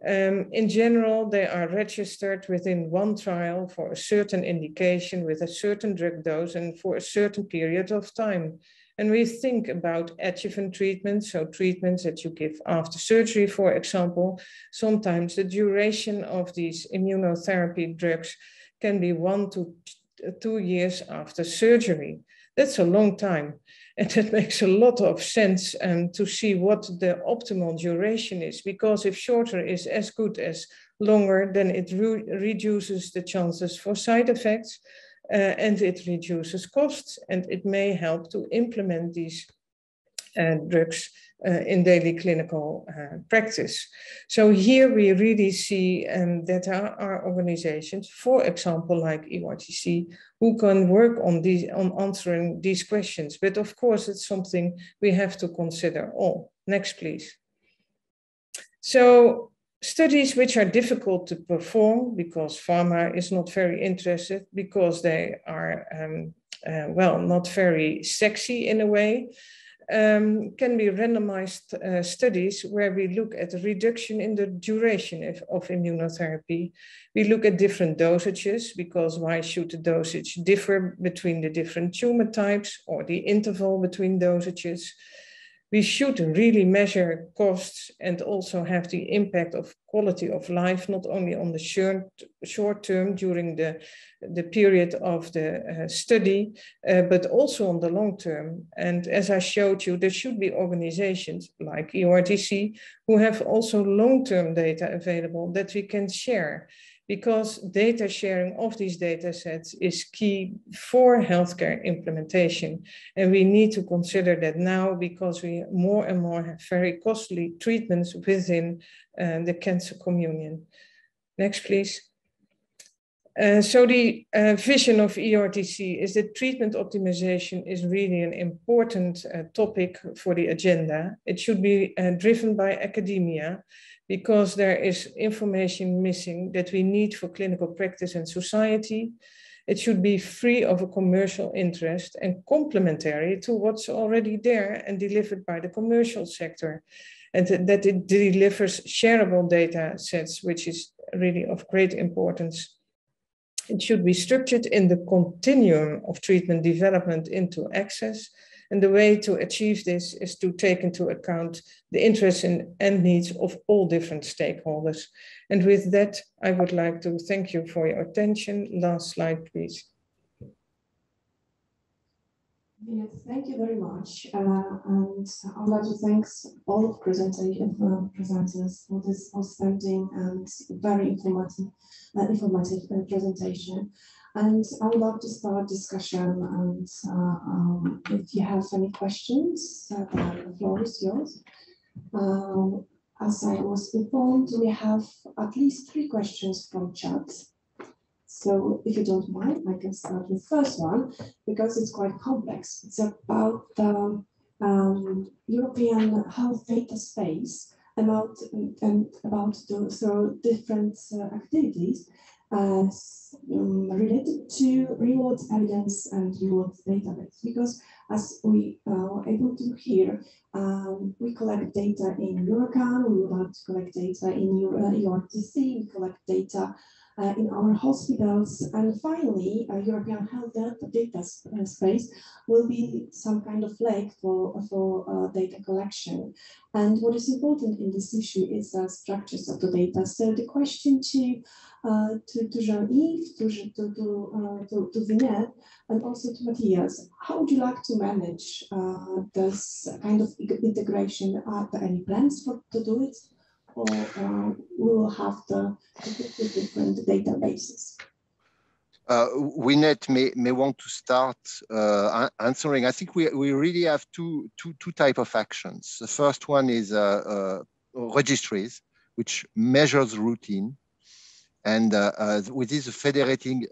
In general, they are registered within one trial for a certain indication with a certain drug dose and for a certain period of time. And we think about adjuvant treatments, so treatments that you give after surgery, for example. Sometimes the duration of these immunotherapy drugs can be 1 to 2 years after surgery. That's a long time. And it makes a lot of sense to see what the optimal duration is, because if shorter is as good as longer, then it reduces the chances for side effects and it reduces costs, and it may help to implement these drugs in daily clinical practice. So here we really see that there are organizations, for example, like EORTC, who can work on answering these questions. But of course, it's something we have to consider all. Next, please. So studies which are difficult to perform because pharma is not very interested, because they are, well, not very sexy in a way. Can be randomized studies where we look at a reduction in the duration of immunotherapy. We look at different dosages, because why should the dosage differ between the different tumor types or the interval between dosages? We should really measure costs and also have the impact of quality of life, not only on the short term during the period of the study, but also on the long term. And as I showed you, there should be organizations like EORTC who have also long-term data available that we can share, because data sharing of these data sets is key for healthcare implementation. And we need to consider that now, because we more and more have very costly treatments within the cancer communion. Next, please. So the vision of EORTC is that treatment optimization is really an important topic for the agenda. It should be driven by academia, because there is information missing that we need for clinical practice and society. It should be free of a commercial interest and complementary to what's already there and delivered by the commercial sector, and that it delivers shareable data sets, which is really of great importance. It should be structured in the continuum of treatment development into access. And the way to achieve this is to take into account the interests and needs of all different stakeholders. And with that, I would like to thank you for your attention. Last slide, please. Yes, thank you very much. And I would like to thank all of presenters for this outstanding and very informative presentation. And I would like to start discussion, and if you have any questions, the floor is yours. As I was informed, we have at least 3 questions from chat. So if you don't mind, I can start with the first one, because it's quite complex. It's about the European health data space, about the different activities. related to real-world evidence and real-world database, because as we were able to hear, we collect data in Eurocan, we would like to collect data in EORTC, we collect data in our hospitals, and finally, European health data space will be some kind of lake for data collection. And what is important in this issue is the structures of the data. So the question to Jean-Yves, to Vinette, and also to Matthias, how would you like to manage this kind of integration? Are there any plans to do it? Or we will have the different databases? Winnet may want to start answering. I think we really have two types of actions. The first one is registries, which measures routine. And with this federating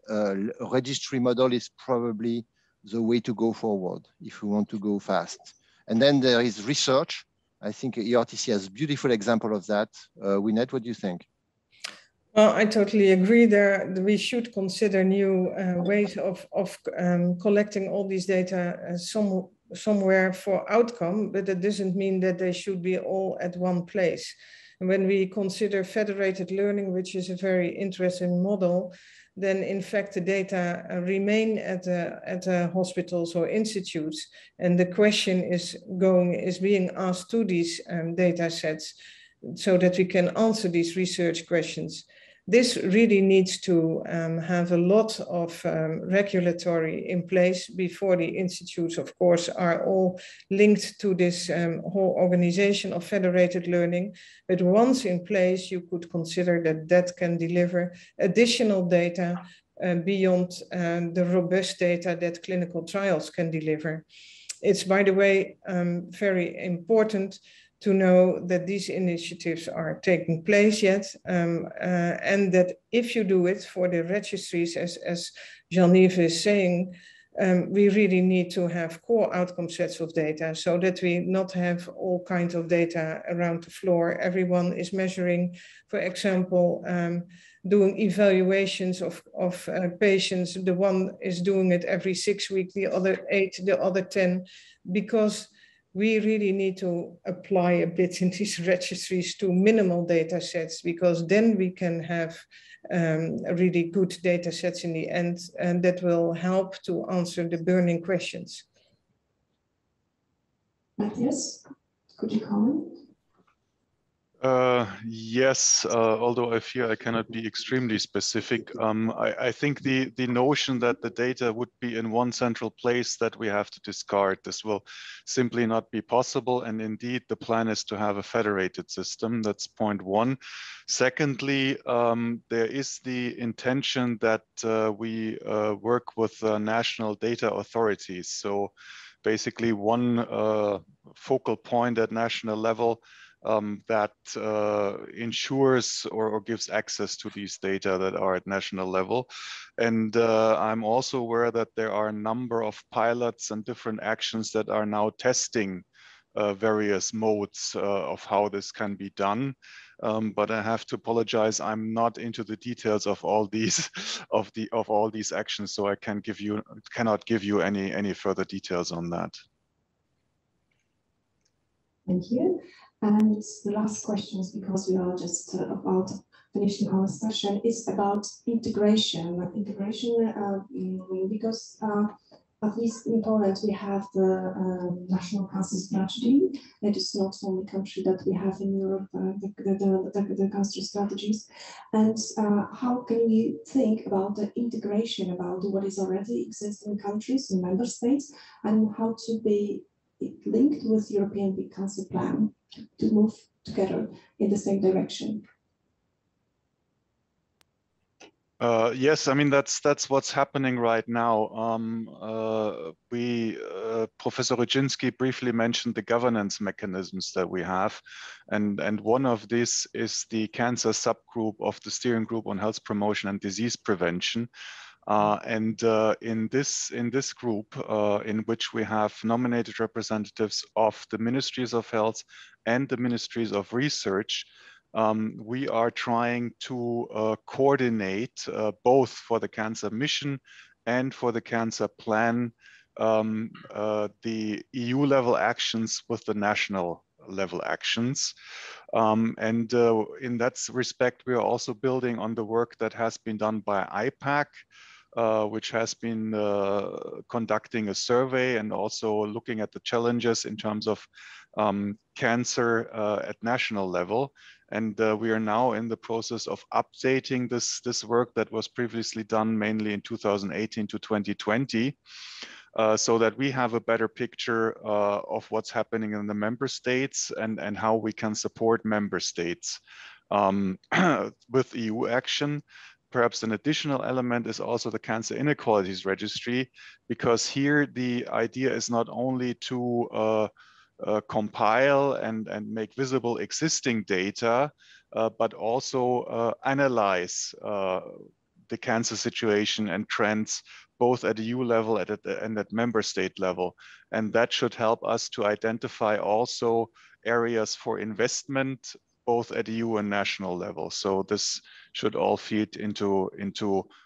registry model is probably the way to go forward if we want to go fast. And then there is research. I think EORTC has a beautiful example of that. Winnet, what do you think? Well, I totally agree there. We should consider new ways of collecting all these data somewhere for outcome, but that doesn't mean that they should be all at one place. And when we consider federated learning, which is a very interesting model, then in fact the data remain at the hospitals or institutes, and the question is being asked to these data sets so that we can answer these research questions. This really needs to have a lot of regulatory in place before the institutes, of course, are all linked to this whole organization of federated learning. But once in place, you could consider that can deliver additional data beyond the robust data that clinical trials can deliver. It's, by the way, very important to know that these initiatives are taking place yet, and that if you do it for the registries, as Jean-Yves is saying, we really need to have core outcome sets of data so that we not have all kinds of data around the floor. Everyone is measuring, for example, doing evaluations of patients. The one is doing it every 6 weeks, the other 8, the other 10, because we really need to apply a bit in these registries to minimal data sets, because then we can have really good data sets in the end, and that will help to answer the burning questions. Matthias, could you comment? Yes, although I fear I cannot be extremely specific. I think the notion that the data would be in one central place that we have to discard. This will simply not be possible. And indeed, the plan is to have a federated system. That's point one. Secondly, there is the intention that we work with national data authorities. So basically one focal point at national level that ensures or gives access to these data that are at national level. And I'm also aware that there are a number of pilots and different actions that are now testing various modes of how this can be done. But I have to apologize, I'm not into the details of all these of all these actions, so I cannot give you any further details on that. Thank you. And the last question, because we are just about finishing our session, is about integration. Because at least in Poland, we have the National Cancer Strategy. It is not the only country that we have in Europe, the cancer strategies. And how can we think about the integration, about what is already existing in countries, in member states, and how to be linked with European Big Cancer Plan to move together in the same direction? Yes, I mean that's what's happening right now. Professor Rudzinski briefly mentioned the governance mechanisms that we have, and one of these is the cancer subgroup of the Steering Group on Health Promotion and Disease Prevention. In this group, in which we have nominated representatives of the Ministries of Health and the Ministries of Research, we are trying to coordinate both for the cancer mission and for the cancer plan, the EU level actions with the national level actions. In that respect, we are also building on the work that has been done by IPAC, which has been conducting a survey and also looking at the challenges in terms of cancer at national level. And we are now in the process of updating this work that was previously done mainly in 2018 to 2020, so that we have a better picture of what's happening in the member states and how we can support member states with EU action. Perhaps an additional element is also the Cancer Inequalities Registry, because here the idea is not only to compile and make visible existing data, but also analyze the cancer situation and trends both at EU level and at member state level. And that should help us to identify also areas for investment both at EU and national level. So this should all feed into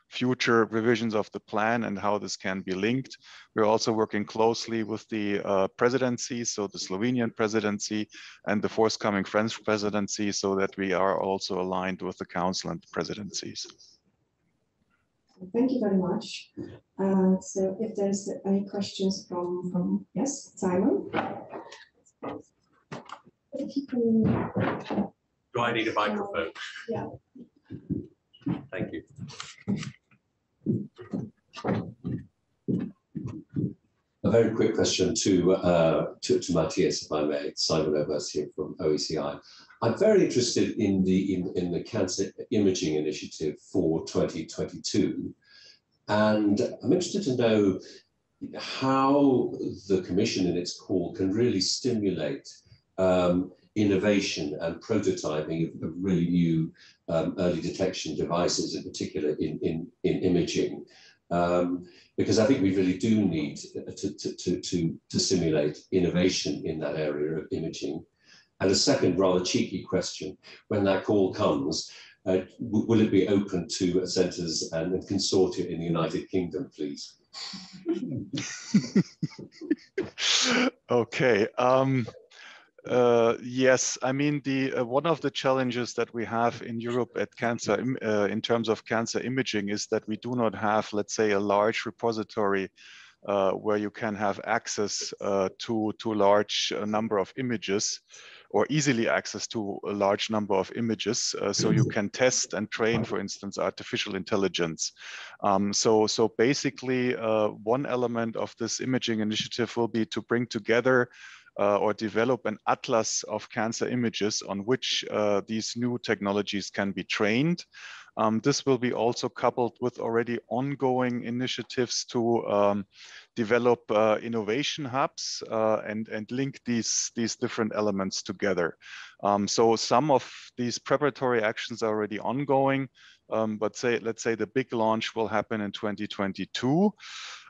future revisions of the plan and how this can be linked. We're also working closely with the presidency, so the Slovenian presidency and the forthcoming French presidency, so that we are also aligned with the council and the presidencies. Thank you very much. So if there's any questions from yes, Simon? If you can... Do I need a microphone? Yeah. Thank you. A very quick question to Matthias, if I may. Simon Oberst here from OECI. I'm very interested in the cancer imaging initiative for 2022, and I'm interested to know how the Commission in its call can really stimulate innovation and prototyping of really new early detection devices, in particular in imaging, because I think we really do need to stimulate innovation in that area of imaging. And a second rather cheeky question, when that call comes, will it be open to centres and consortia in the United Kingdom, please? Okay. Yes, I mean, one of the challenges that we have in Europe at cancer, in terms of cancer imaging, is that we do not have, let's say, a large repository where you can have access to a large number of images, or easily access to a large number of images, so you can test and train, for instance, artificial intelligence. So basically, one element of this imaging initiative will be to bring together or develop an atlas of cancer images on which these new technologies can be trained. This will be also coupled with already ongoing initiatives to develop innovation hubs and link these different elements together. So some of these preparatory actions are already ongoing, but let's say the big launch will happen in 2022.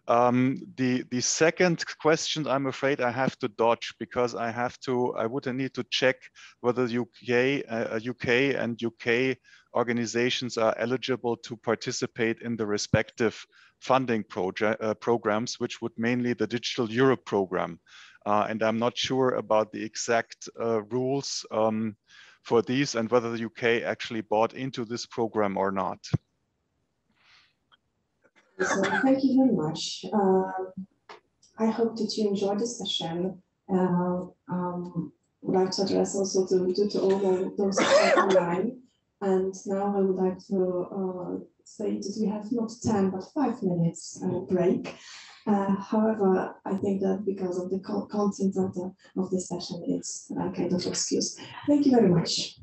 The second question, I'm afraid I have to dodge, because I would need to check whether UK and UK organizations are eligible to participate in the respective funding programs, which would mainly the Digital Europe program. And I'm not sure about the exact rules for these and whether the UK actually bought into this program or not. So thank you very much. I hope that you enjoyed the session. Would like to address also to all those online. And now I would like to say that we have not 10 but 5 minutes break. However, I think that because of the content of the session, it's a kind of excuse. Thank you very much.